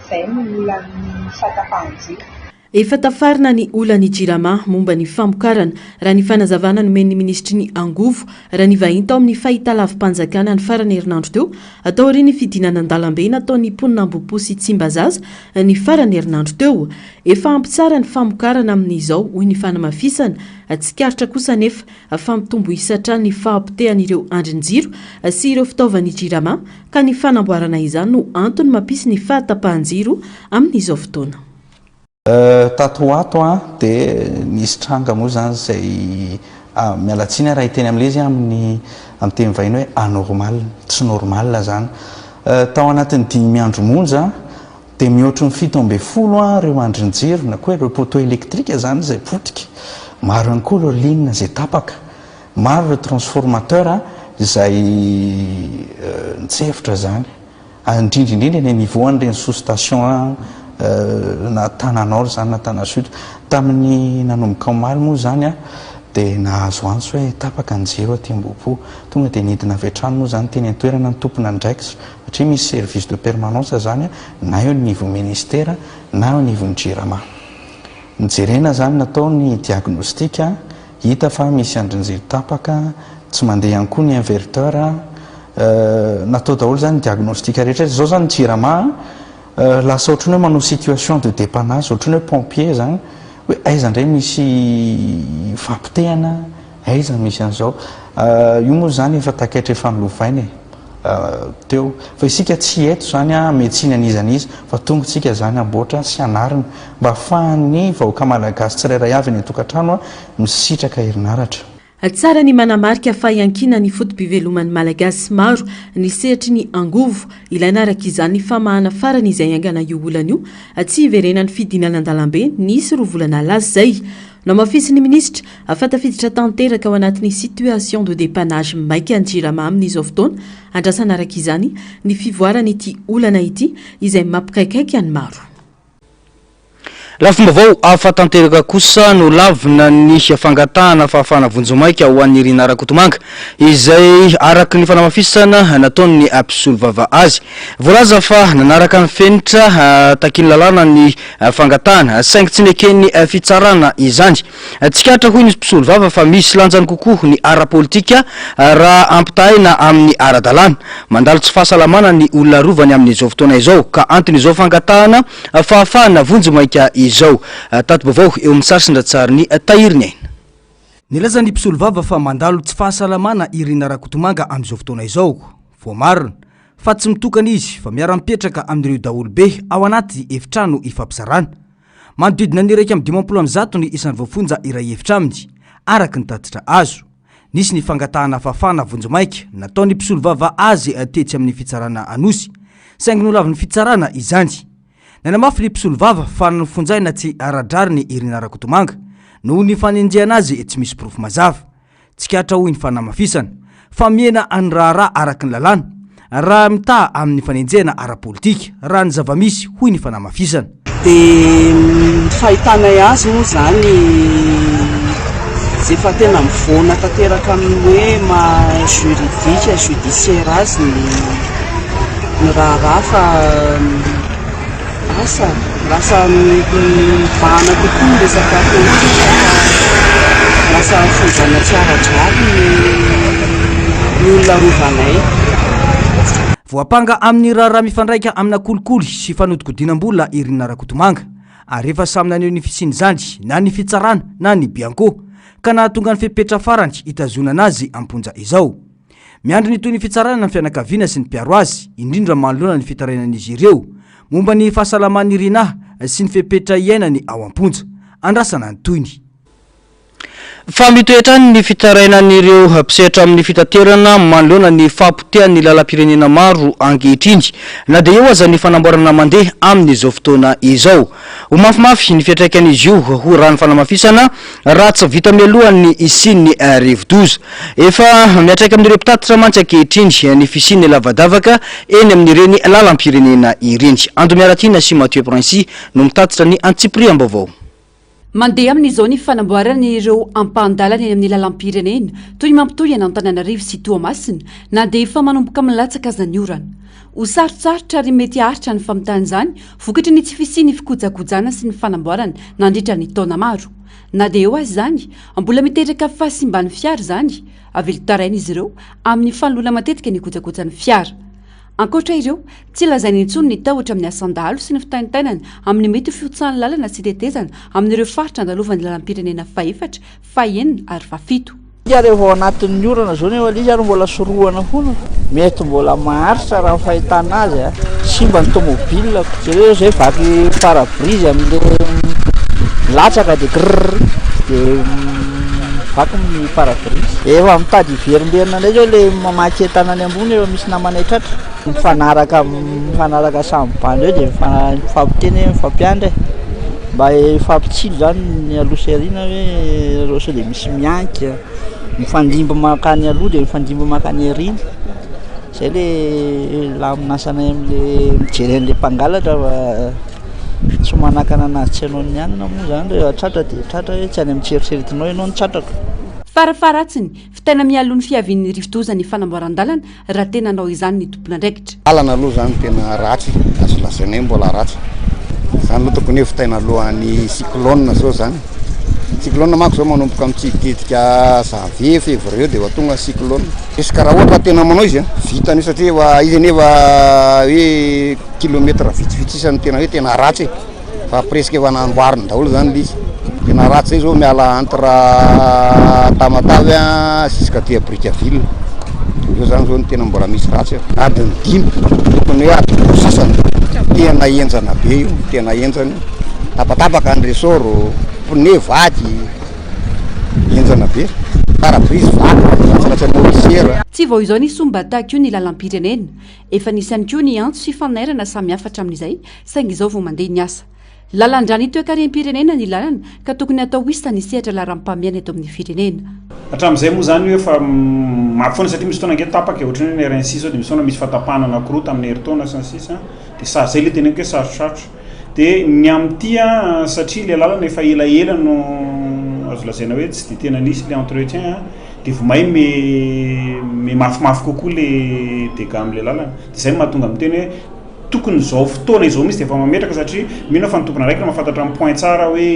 Izay no olan'ny fahatapahan-jiro. Efa tafarina ny olany Jirama momba ny famokarana raha ny fanazavana nomen'ny ministry ny Angovo raha ny vahiny tao amin'ny fahitalavim-panjakana ny farany herinandro teo atao ry ny fidinana an-dalambe nataon'ny mponina Ambohipo sy Tsimbazaza ny farany herinandro teo. Efa ampitsara ny famokarana amin'izao hoy ny fanamafisana, tsikaritra kosa nefa fampitombo isatra ny fahampitehan'ireo andrin-jiro sy ireo fitaovan'ny Jirama ka ny fanamboarana izany no antony mampisy ny fahatapahan-jiro amin'izao fotoana. Tato ato dia nisy tranga moa zany izay mialatsiny raha hiteny amin'ilay izy amin'ny teny vahiny hoe anormal, tsy normal zany. Tao anatin'ny 5 andro monja dia mihoatra ny 17 ireo andrin-jiro na koa ireo poteau électrique zany izay potika. Maro ihany koa ireo ligne izay tapaka, maro ireo transformateur izay nitsefitra zany. Indrindrindrindra ny niveau an'ireny sous-station na Tananord zany na Tanasud tamin'ny nanomboka omaly moa zany dia nahazo antso hoe tapaka ny jiro aty Ambohipo. Tonga dia nidina avy hatrany moa zany teny an-toerana ny tompona andraikitra satria misy service de permanence zany na eo ny niveau ministère na eo niveau ny Jirama. Nijerena zany natao ny diagnostic hita fa misy andrin-jiro tapaka, tsy mandeha ihany koa ny inverteur, natao daholo zany diagnostic rehetra. Zao zany Jirama lasa ohatrany hoe manao situation de dépannage, ohatrany hoe pompier zany hoe aiza indray misy fampitehana, aiza misy an'izao. Io moa zany efa takaitra efa nilovainy teo fa isika tsy eto zany metsiny an'izan'izy fa tonga tsika zany amboatra sy anarina mba ahafahan'ny vahoaka malagasy tsirairay avy ny tokantrano misitraka herinaratra. Tsara ny manamarika fahayankina ny fotom-piveloman'ny malagasy maro ny sehatry ny Angovo ilaina araka izany famahana farany izay angana io olana io tsy iverenan'ny fidinana an-dalambe nisy roa volana laza zay. No mafisy ny ministra afatafiditra tanteraka ao anatin'ny situation de dépannage maika ny Jirama amin'izao fotoana andrasana araka izany ny fivoarana ity olana ity izay mampikaikaiky any maro. Lafomba afatanteraka kosa no lavina ny fangatahana fahafahana vonjomaika ho an'ny Irina Rakotomanga izay araka ny fanamafisana nataony mpisolo vava azy. Voalaza fa nanaraka ny fenitra takiny lalàna ny fangatahana saingy tsy nekeny fitsarana izany. Tsikatra hoy ny mpisolo vava fa misy lanjany kokoa ny ara-politika raha ampitahina amin'ny ara-dalàna. Mandalo tsy fahasalamana ny olona rovany amin'izao fotoana izao ka antony izao fangatahana fahafahana vonjomaika izao. Tato bavao eo amin'ny sarsindra-tsary ny tahiriny aina. Nilaza ny mpisolo vava fa mandalo tsy fahasalamana Irina Rakotomanga amin'izao fotoana izao. Voamarina fa tsy mitokana izy fa miara-mipetraka amin'ireo daholobe ao anaty efitrano ifampizarana. Manodidina ny iraika amin'ny 50 ny isan'ny voafonja iray efitra aminy araka ny tatitra azo. Nisy ny fangatahana fahafahana vonjomaika nataony mpisolo vava azy tetsy amin'ny fitsarana anosy saingy nolavin'ny fitsarana izany. Nanamafy ny mpisolo vava fa nifonjaina tsy aradrary ny Irina Rakotomanga noho ny fanenjehana azy tsy misy profo mazava. Tsikatra hoy ny fanamafisana fa miena any raharaha araka ny lalàna raha mitaha amin'ny fanenjehana ara-politika raha ny zavamisy hoy ny fanamafisana. Dia fahitanay azy moa zany izay fa tena mivoana tanteraka amin'ny hoe ma-juridika judiciaire azy ny raharaha fa lasa mibahana kokoa ny resaka politika, lasa fonjana tsy ara-drary ny olona rovanay. Voapanga amin'ny raharaha mifandraika amina kolikoly sy fanodikodinam-bola Irina Rakotomanga ary efa samy naneho ny fisiny zany na ny fitsarana na ny bianco ka nahatonga ny fepetra farany itazonana azy amponja izao. Miandry ny toy ny fitsarana ny fianakaviana sy ny mpiaro azy, indrindra manoloana ny fitarainan'izy ireo momba ny fahasalaman'ny rinaha sy ny fepetra iainany ao amponja. Andrasana ny toyny. Fa mitoetra ny fitarainan'ireo mpisehatra amin'ny fitaterana manoloana ny fahampotehan'ny lalam-pirenena maro ankehitriny, na dia eo aza ny fanamboarana mandeha amin'izao fotoana izao. Ho mafimafy ny fiantraikan'izy io ho raha ny fanamafisana raha tsy vita mialohan'ny isin'ny rivo-doza. Efa miatraika amin'ireo mpitatitra mantsy ankehitriny ny fisin'ny lavadavaka eny amin'ireny lalam-pirenena ireny. Ando miaratina sy Mathieu Princy no mitatitra ny Antsipriam-baovao. Mandeha amin'izao ny fanamboarana ireo ampandalana eny amin'ny lalam-pirenena toy ny mampitohy any Antananarivo sy Toamasina, na dia efa manomboka milatsaka aza ny orana. Ho sarotsarotra ary mety haritra ny famitana izany vokatry ny tsy fisiany fikojakojana sy ny fanamboarana nandritra ny taona maro. Na dia eo azy izany, mbola miteraka fahasimban'ny fiara izany, avela taraina izy ireo amin'ny fanoloana matetika ny kojakojan'ny fiara. Ankoatra ireo, tsy lazainy intsony ny tahotra amin'ny asandalo sy ny fitaintainana amin'ny mety fiotsan'ny lalana sy tetezana amin'ireo faritra andalovan'ny lalam-pirenena faefatra, faenina ary fafito. Rehefa anatin'ny orana zao nefa izy ary mbola sorohana foana, mety mbola maharitra raha fahitana azy simba ny tomobile jereo zay vaky parabrise amin'le latsaka dia grrr dia vaky ny parabrise. Efa mitady iverimberina indray zao le mamaky entanany ambony efa misy namana tratra mifanaraka samy bandy eo dia mifampiteny mifampiandra mba fampitsilo zany ny aloha sy arina hoe reo sao dia misy mianky mifandimba makany aloha dia mifandimba makany arina. Zay le laminasana amin'le mijery an'le mpangalatra fa tsy manakana anazy tsy hanao ny anina moa zany rehefa tratra dia tratra hoe tsy any amin'ny tseriseretinao ianao ny tratrako. Farafaratsiny fitaina mialohan'ny fiavian'ny rivo-doza ny fanamboaran-dalana raha tena anao izany ny tompona andraikitra. Alana aloha zany tena ratsy, azo lazaina mbola ratsy. Zany aloha tokony hoe fitaina alohan'ny cyclone zao zany. Cyclone manko zao manomboka mitsidika janvier février dia tonga cyclone. Izy ka raha ohatra tena manao izy vitany satria izy nefa hoe kilomètre vitsivitsy isany tena hoe tena ratsy fa presque efa namboarina daholo zany izy. Tena ratsy zay zao miala entre Tamatavy jusqu'à Brickaville. Io zany zao tena mbola misy ratsy. Adiny 5 tokony hoe adiny sasany tena enjana be io, tena enjana. Tapatapaka ny resort, pneu vaky, enjana be. Parabrise vaky, tsy vao izao ny somba tahaka io ny lalam-pirenena, efa nisy ihany koa ny antso sy fanairana samy hafatra amin'izay saingy izao vao mandeha ny asa. Lalan-drany toe-karem-pirenena ny lalana ka tokony atao isita ny sehatra laharam-pamiana eto amin'ny firenena. Hatramin'izay moa zany hoe fa mafifoana satria misy fotoana ange tapaka ohatrany hoe ny RN6 zao dia misy fotoana misy fatapahana anankiroa tamin'ny heritaona sy ny sisa dia zay le tena hoe sarosarotra. Dia ny amin'ity satria le lalana efa elaela no azo lazaina hoe tsy dia tena nisy le entretien dia vao mahay mafimafy kokoa le dégâts amin'le lalana. Dia zay mahatonga amin'ny teny hoe tokony izao fotoana izao misy dia efa mametraka satria mino fa ny tompona raiky mahafantatra amin'ny point tsara hoe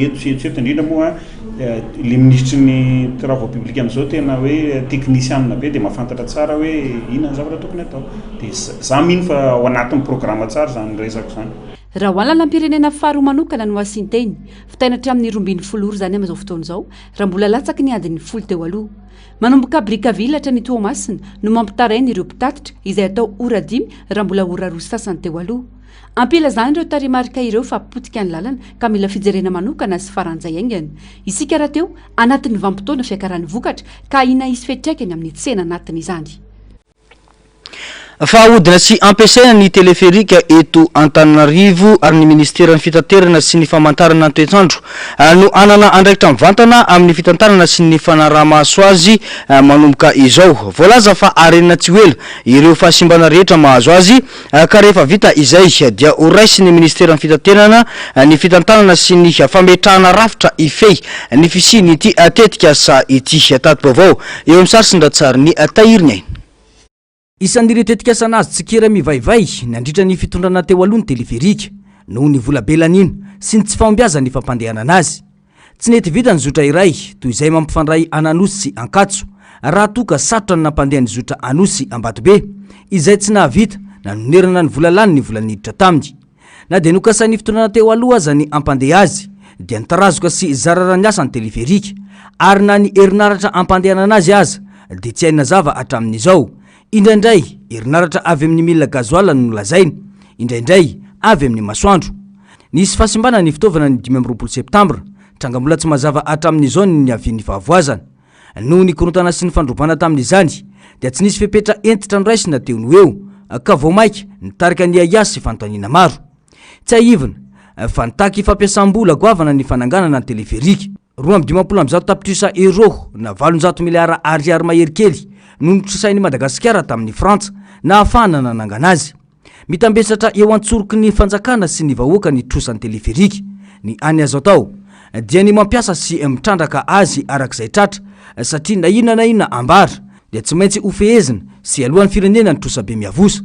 eto indrindra moa le ministry ny travaux publics amin'izao tena hoe technicien be dia mahafantatra tsara hoe inona ny zavatra tokony atao. Dia za mino fa ao anatin'ny programme tsara zany resako zany. Raha ho lalam-pirenena faharoa manokana no asinteny fitainatra amin'ny 12 zany amin'izao fotoana izao raha mbola latsaky ny andiny 10 teo aloha. Manomboka Brickaville hatra ny Toamasina no mampitaraina ireo mpitatitra izay atao ora 10 raha mbola ora 2 sasany teo aloha. Ampela zany ireo tarimarika ireo fa potika ny lalana ka mila fijerena manokana sy faranjay aingana. Isika raha teo anatin'ny vanim-potoana fiakaran'ny vokatra ka ina isy fetraikany amin'ny tsena anatiny izany. Fahodina sy ampiasaina ny teleferika eto Antananarivo ary ny ministeran'ny fitaterana sy ny famantarana ny toetrandro no anana andraikitra mivantana amin'ny fitantarana sy ny fanaraha-maso azy manomboka izao. Voalaza fa arenina tsy ho ela ireo fahasimbana rehetra mahazo azy ka rehefa vita izay dia ho raisy ny ministeran'ny fitaterana ny fitantarana sy ny fametrahana rafitra ifehy ny fisiny ity tetika sa ity tato vaovao eo amin'ny sarisindra-tsary ny tahiriny ainy. Isan'ireo tetika sanazy tsikira mivaivay nandritra ny fitondrana teo aloha ny teleferika noho ny vola belanina sy ny tsy fampiasa ny fampandehanana azy. Tsy nety vita ny zotra iray toy izay mampifandray ananosy sy ankatso raha toka satrotra ny nampandeha ny zotra anosy Ambatobe izay tsy nahavita na nonerana ny vola lany ny vola niditra taminy. Na dia nokasain'ny fitondrana teo aloha aza ny ampandeha azy dia nitarazoka sy zarara ny asa ny teleferika ary na ny herinaratra ampandehanana azy aza dia tsy haina zava hatramin'izao. Indraindray herinaratra avy amin'ny milina gazoal no lazainy, indraindray avy amin'ny masoandro. Nisy fahasimbana ny fitaovana ny 25 septambra, tranga mbola tsy mazava hatramin'izao ny avian'ny fahavoazana. Noho ny korontana sy ny fandrobana tamin'izany dia tsy nisy fepetra entitra noraisina teo no eo, ka vao maika nitarika ny aiasy sy fanontaniana maro. Tsy aivina fa nitaky fampiasam-bola goavana ny fananganana ny teleferika. 220 tapitrisa euro na 700 miliara ariary mahery kely no notrisain'ny Madagasikara tamin'ny Frantsa na ahafahana nanangana azy. Mitambesatra eo antsoroky ny fanjakana sy ny vahoaka ny trosan'ny teleferika. Ny any azo atao dia ny mampiasa sy mitrandraka azy arak'izay tratra, satria na inona ambara dia tsy maintsy ho fehezina sy alohan'ny firenena ny trosa be miavosa.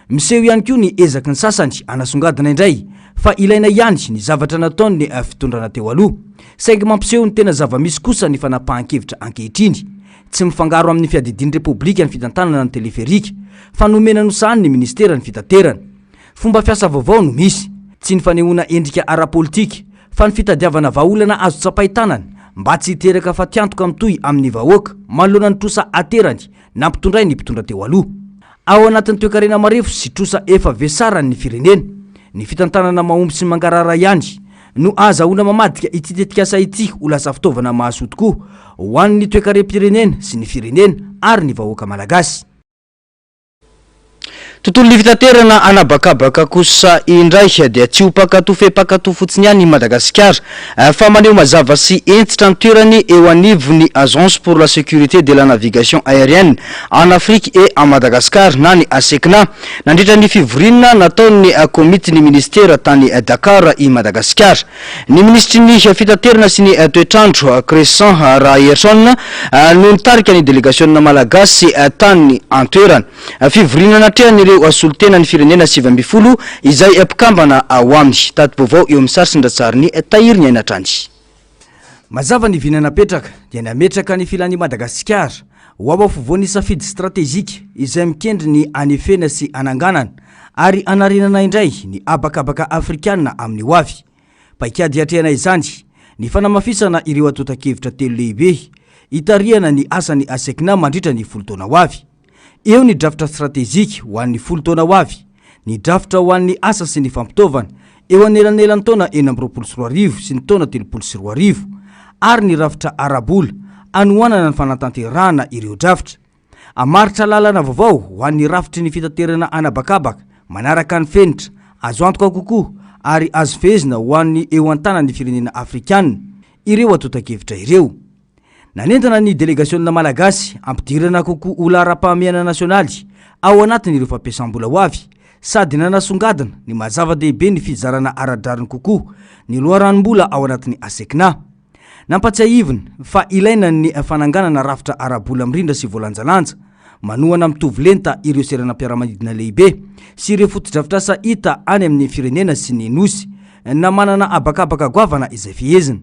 Miseho ihany koa ny ezaky ny sasany anasongadina indray fa ilaina ihany ny zavatra nataony ny fitondrana teo aloha, saingy mampiseho ny tena zava-misy kosa ny fanapahan-kevitra ankehitriny. Tsy mifangaro amin'ny fiadidin'ny repoblika ny fitantanana ny teleferika, fa nomena nosahany ny ministera ny fitaterana. Fomba fiasa vaovao no misy, tsy ny fanehoana endrika ara-politika, fa ny fitadiavana vahaolana azo tsapaitanana mba tsy hiteraka fatiantoka mitohy amin'ny vahoaka manoloana ny trosa aterany na mpitondray ny mpitondra teo aloha. Ao anatin'ny toe-karena marefo sy trosa efa vesarany ny firenena, ny fitantanana mahomby sy mangarara ihany no azahoana mamadika ity tetikasa ity ho lasa fitaovana mahasoa tokoa ho an'ny toe-karem-pirenena sy ny firenena ary ny vahoaka malagasy. Tontolo ny fitaterana anabakabaka kosa indray dia tsy ho pakatofepakato fotsiny ihany Madagasikara fa maneho mazava sy entitra ny toerany eo anivon'ny Agence pour la sécurité de la navigation aérienne en Afrique et en Madagascar na ny ASECNA nandritra ny fivorinana nataon'ny komity ny ministera tany Dakar i Madagasikara. Ny ministry ny fitaterana sy ny toetrandro Crescent Raherson no nitarika ny délégation malagasy tany antoerana. Fivorinana trehany ireo asolotena ny firenena 20 izay mpikambana ao aminy. Tady vaovao eo amin'ny sary sindratsary ny Tahiry ny Ainatrany. Mazava ny vinana petraka dia nametraka ny filan'ny Madagasikara ho avafovoan'ny safidy stratégique izay mikendry ny anefena sy ananganana ary anarinana indray ny abakabaka afrikana amin'ny hoavy. Paikady hatrehana izany ny fanamafisana ireo atotan-kevitra telo lehibe itariana ny asany ASECNA mandritra ny folo taona hoavy. Eo ny drafitra stratégique ho an'ny folo taona hoavy, ny drafitra ho an'ny asa sy ny fampitaovana eo anelanelany taona 2024 sy ny taona 2024, ary ny rafitra arabola anohanana ny fanatanterahana ireo drafitra. Amaritra lalana vaovao ho an'ny rafitry ny fitaterana anabakabaka manaraka ny fenitra, azo antoka kokoa ary azo fehezina ho an'ny eo an-tanan'ny firenena afrikanina ireo atotan-kevitra ireo. Nanentana ny délégation malagasy ampidirana kokoa ola ara-pahamiana nasionaly ao anatin'ireo fampiasam-bola hoavy, sady nanasongadina ny mazava-dehibe ny fizarana ara-drariny kokoa ny loharan-bola ao anatin'ny ASECNA. Nampatsiahivina fa ilaina ny fananganana rafitra arabola mirindra sy voalanjalanja manohana mitovy lenta ireo seranam-piaramanidina lehibe sy ireo foto-drafitrasa hita any amin'ny firenena sy ny nosy na manana abakabaka goavana izay fihezina.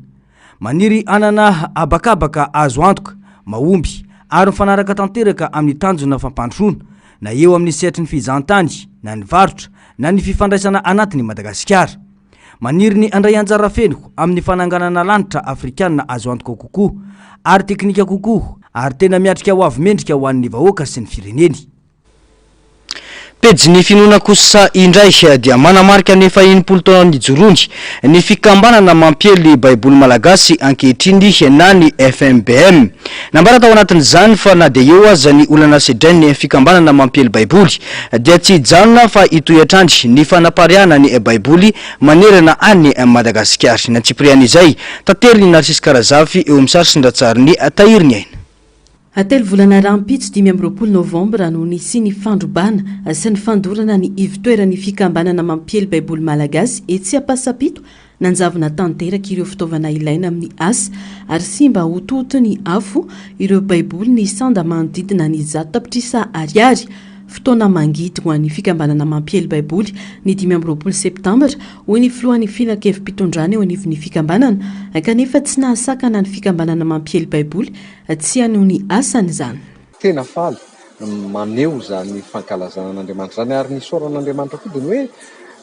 Maniry anana abakabaka azo antoka, mahomby ary mifanaraka tanteraka amin'ny tanjona fampandroana na eo amin'ny setry ny fizahantany na ny varotra na ny fifandraisana anatiny Madagasikara. Maniry ny andray anjara feno amin'ny fananganana lanitra afrikanina azo antoka kokoa ary teknika kokoa ary tena miatrika ho avy mendrika ho an'ny vahoaka sy ny fireneny. Pejy ny finoana kosa indray dia manamarika ny fahinimpolo taona ny jorony ny fikambanana mampiely baiboly malagasy ankehitriny na ny FMBM. Nambara tao anatin'izany fa na dia eo aza ny olana sedrainy ny fikambanana mampiely baiboly dia tsy hijanona fa hitoy-atrandry ny fanapariana ny baiboly manerana any Madagasikara. Natsipriana izay tatery ny Narcisse Karazafy eo amin'ny sary sindratsary ny Tahiry ny Aina. Atelo volana rampitso 20 novambra no nisy ny fandrobana sy ny fandorana ny ivitoeran'ny fikambanana mampiely baiboly malagasy etsy Ampasapito nanjavona tanteraka ireo fitaovana ilaina amin'ny asa ary sy mba ho toto ny afo ireo baiboly ny sanda manodidina ny 100 tapitrisa ariary. Fotoana mangidy ho an'ny fikambanana mampiely baiboly ny 20 septambra ho ny filohan'ny filan-kevim-pitondrana eo anivon'ny fikambanana kanefa tsy nahasakana ny fikambanana mampiely baiboly tsy hanoho ny asany izany. Tena faly maneho zany fankalazana an'Andriamanitra zany ary ny soran'Andriamanitra koa dia ny hoe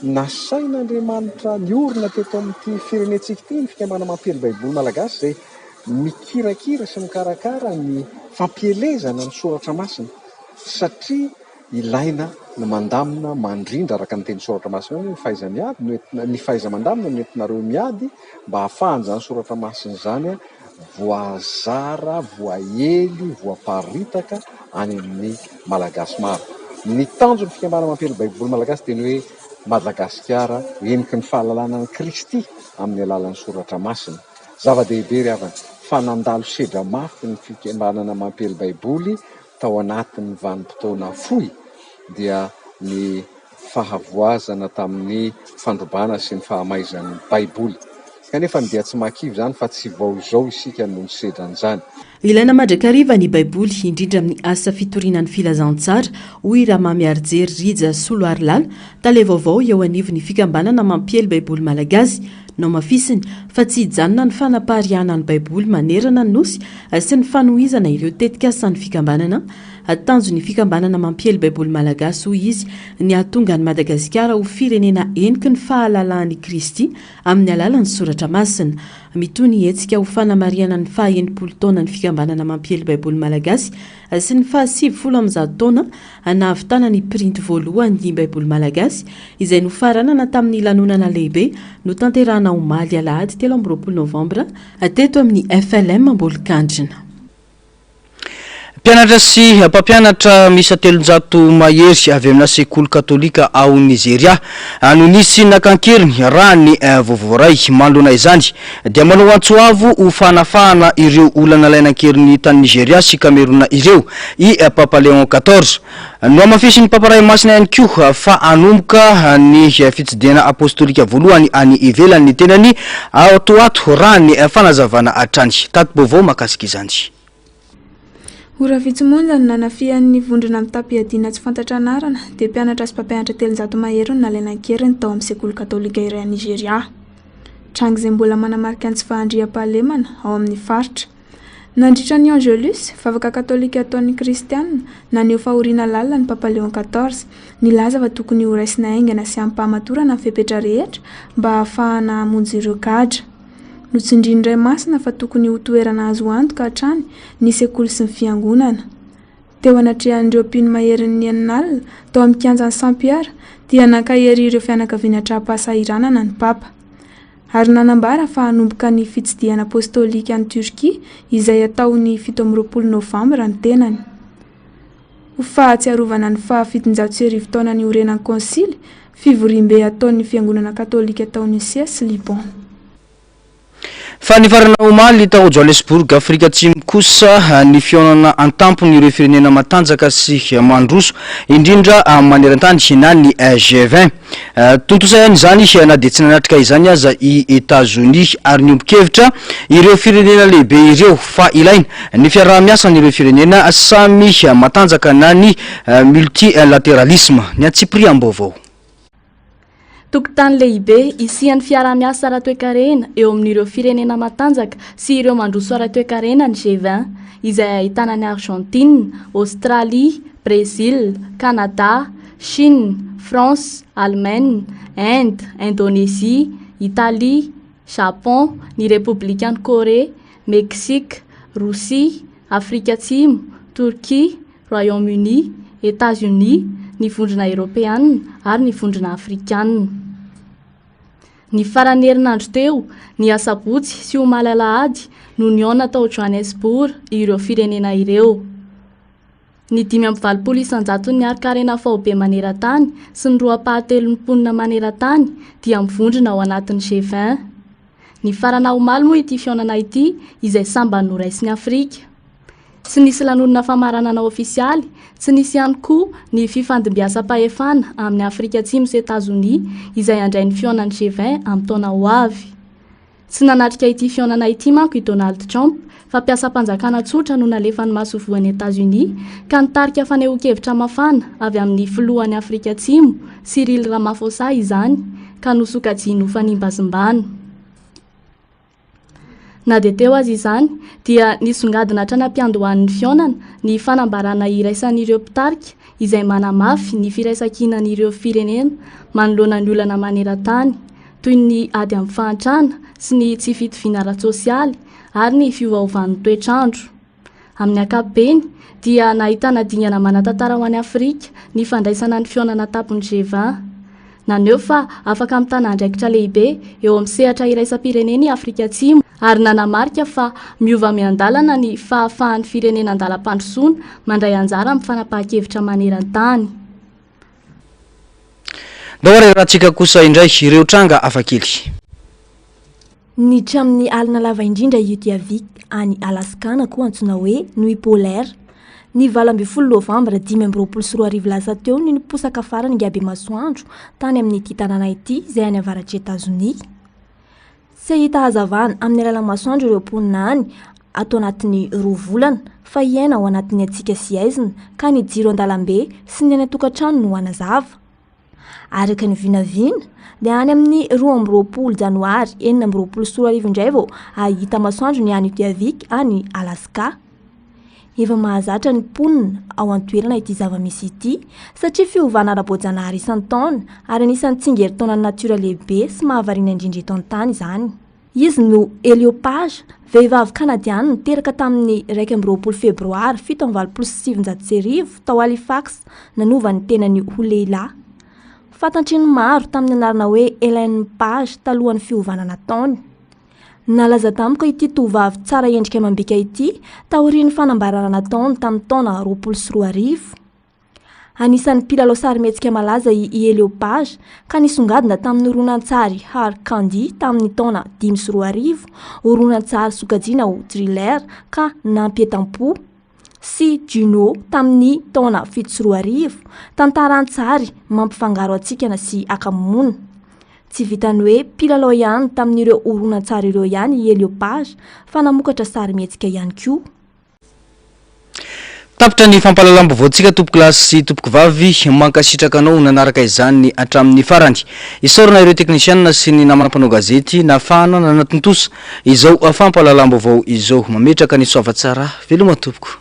nasain'Andriamanitra ny orina teto amin'ity firenentsika ity ny fikambanana mampiely baiboly malagasy izay mikirakira sy mikarakara ny fampielezana ny soratra masina satria ilaina ny mandamina mandrindra araka ny teny soratra masina ny faiza miady ny faiza mandamina no entinareo miady mba hahafahany zany soratra masina zany voazara voaely voaparitaka any amin'ny malagasy maro. Ny tanjony fikambana mampely baiboly malagasy teny hoe Madagasikara eniky ny fahalalana ny Kristy amin'ny alalan'ny soratra masina. Zava-dehibe ry havana fa nandalo sedra mafy ny fikambanana mampely baiboly tao anatin'ny vanim-potoana fohy dia ny fahavoazana tamin'ny fandrobana sy ny fahamaizan'ny baiboly. Kanefa dia tsy makivy zany fa tsy vao izao isika no sedran'izany. Ilaina mandrakariva ny baiboly indrindra amin'ny asa fitorinan'ny filazantsara hoy Ramamy Arjery Rija Soloarlala tale vaovao eo anivon'ny fikambanana mampiely baiboly malagasy no mafisiny fa tsy hijanona ny fanapariana ny baiboly manerana ny nosy sy ny fanohizana ireo tetika san'ny fikambanana. Tanjo ny fikambanana mampiely baiboly malagasy hoy izy ny ahatonga ny Madagasikara ho firenena eniky ny fahalalan'i Kristy amin'ny alalan'ny soratra masina. Mitony hetsika ho fanamariana ny faha-80 taona ny fikambanana mampiely baiboly malagasy sy ny faha-70 taona nahavitana ny printy voalohany ny baiboly malagasy izay nofaranana tamin'ny lanonana lehibe no tanterahana omaly alahady 13 novambra teto amin'ny FLM Ambolokandrina. Mpianatra sy mpampianatra misa 300 mahery avy amina sekoly katolika ao Nigeria no nisy nakankeriny raha ny vovoray manoloana izany dia manao antsoavo ho fanafahana ireo olana lainankerin'ny tany Nigeria sy Kamerona ireo i Papa Léon 14 no amafisy ny paparay masina ihany koa fa anomboka ny fitsidihana apostolika voalohany any ivelany ny tenany atoato raha ny fanazavana atrany. Tato Bovao makasika izany. Ora vitsimondana nanafian'ny vondrona amin'ny tapiadiana tsy fantatra anarana dia mpianatra sy mpampianatra 300 mahery no nalaina-keriny tao amin'ny sekoly katolika iray Nigeria. Tranga izay mbola manamarika ny tsy fahandriam-pahalemana ao amin'ny faritra. Nandritra ny Angelus, vavaka katolika ataon'ny kristianina, naneho fahoriana lalina ny Papa Léon 14, nilaza fa tokony ho raisina aingana sy ampahamatorana ny fepetra rehetra mba ahafahana hamonjy ireo gadra. Notsindriny iray masina fa tokony ho toerana azo antoka hatrany ny sekoly sy ny fiangonana. Teo anatrehan'ireo mpino maherin'ny aninalina tao amin'ny kianjan'i Saint-Pierre dia nankahery ireo fianakaviana trapasahiranana ny Papa. Ary nanambara fa hanomboka ny fitsidihana apostolika any Turkia izay ataony 17 novambra ny tenany. Ho fahatsiarovana ny faha-700 taona ny orenan'ny konsily, fivorimbe ataon'ny fiangonana katolika taon'ny CS Liban. Fa nifarana omaly tao Johannesburg Afrika Atsimo kosa ny fionana antampony ireo firenena matanjaka sy mandroso indrindra manerantany na ny G20 tontosany zany na dia tsy nanatrika izany aza i États-Unis ary niombokevitra ireo firenena lehibe ireo fa ilaina ny fiaraha-miasa n'ireo firenena samy matanjaka na ny multilateralisme ny Tsipri ambovao. Tokotany lehibe isian'ny fiaraha-miasa ara-toekarena eo amin'ireo firenena matanjaka sy ireo mandroso ara-toekarena ny G20 izay ahitana ny Argentine, Australie, Brésil, Canada, Chine, France, Allemagne, Inde, Indonésie, Italie, Japon, ny République Corée, Mexique, Russie, Afrika Atsimo, Turquie, Royaume-Uni, États-Unis, ny vondrona Européenne ary ny vondrona Afrikanina. Ny farany herinandro teo, ny asabotsy sy omaly alahady no niona tao Johannesburg ireo firenena ireo. Ny 5.20 isan-jato ny arikarena faobe maneran-tany sy ny 2.30 maneran-tany dia mivondrona ao anatin'ny G20. Ny farana omaly moa ity fionana ity izay samba noraisiny Afrika. Tsy nisy lanonana famaranana ofisialy, tsy nisy ihany koa ny fifandimbiasam-pahefana amin'ny Afrika Atsimo sy États-Unis izay andray ny fionan'ny G20 amin'ny taona ho avy. Tsy nanatrika ity fionana ity manko i Donald Trump fa mpiasam-panjakana tsotra no nalefa ny masovoan'ny États-Unis ka nitarika fanehoan-kevitra mafana avy amin'ny filohan'ny Afrika Atsimo Cyril Ramaphosa izany ka nosokajiany ho fanimbazimbana. Na dia teo azy izany dia nisongadina hatrana-piandohan'ny fionana ny fanambarana iraisan'ireo mpitarika izay manamafy ny firaisan-kinan'ireo firenena manoloana ny olana maneran-tany toy ny ady amin'ny fahantrana sy ny tsy fitoviana ara-tsosialy ary ny fiovaovan'ny toetrandro. Amin'ny ankapobeny dia nahitana dingana manan-tantara ho an'ny Afrika ny fandraisana ny fionana tapon'ny G20. Naneo fa afaka mitana andraikitra lehibe eo amin'ny sehatra iraisam-pireneny Afrika Atsimo ary nanamarika fa miova miandalana ny fahafahan'ny firenena andalam-pandrosoana mandray anjara amin'ny fanapahan-kevitra maneran-tany. Dahoara rahantsika kosa indray ireo tranga afakely. Niditra amin'ny alina lava indrindra Reykjavik any Alaska na koa antsoina hoe Nuit Polaire. Ny 20 Novambra 2024 lasa teo ny niposaka farany Ngabe masoandro tany amin'ity tanàna ity izay any avaratry Etazonia. Tsy hita hazavana amin'ny alalan'ny masoandro ireo mponina any atao anatin'ny 2 volana fa iaina ao anatin'ny atsika sy aizina ka ny jiro an-dalambe sy ny any tokantrano no hanazava. Araka ny vinavina dia any amin'ny 12 Janoary 2024 indray vao ahita masoandro ny any Reykjavik any Alaska. Efa mahazatra ny mponina ao an-toerana ity zava-misy ity satria fiovana ara-boajanahary isan-taona ary anisan'ny tsingerin-taonan'ny natiora lehibe sy mahavariana indrindra eto an-tany izany. Izy no Heliopage, vehivavy kanadiana niteraka tamin'ny 12 Febroary 1777 tao Halifax nanova ny tenany ho lehilahy. Fantatriny maro tamin'ny anarana hoe Hélène Page talohan'ny fiovana nataony. Nalaza tamiko ity tovavy tsara endrika amam-bika ity taorian'ny fanambarana nataony tamin'ny taona 2024. Anisan'ny mpilalao sarimihetsika malaza i Heliopage ka nisongadina tamin'ny horonan-tsary Harkandi tamin'ny taona 2024, horonan-tsary sokajiana ho thriller ka nampitam-po sy Juno tamin'ny taona 2024, tantaran-tsary mampifangaro atsikana sy akamoana. Tsy vitany hoe mpilalao ihany tamin'ireo horonan-tsary ireo ihany i Heliopage fa namokatra sarimihetsika ihany koa. Tapitra ny fampahalalam-baovaontsika tompoko lasy sy tompoko vavy mankasitraka anao nanaraka izany hatramin'ny farany. Isaorana ireo teknisianina sy ny namana mpanao gazety nafahana nanatontosa izao fampahalalam-baovao izao mametraka ny soava tsara veloma tompoko.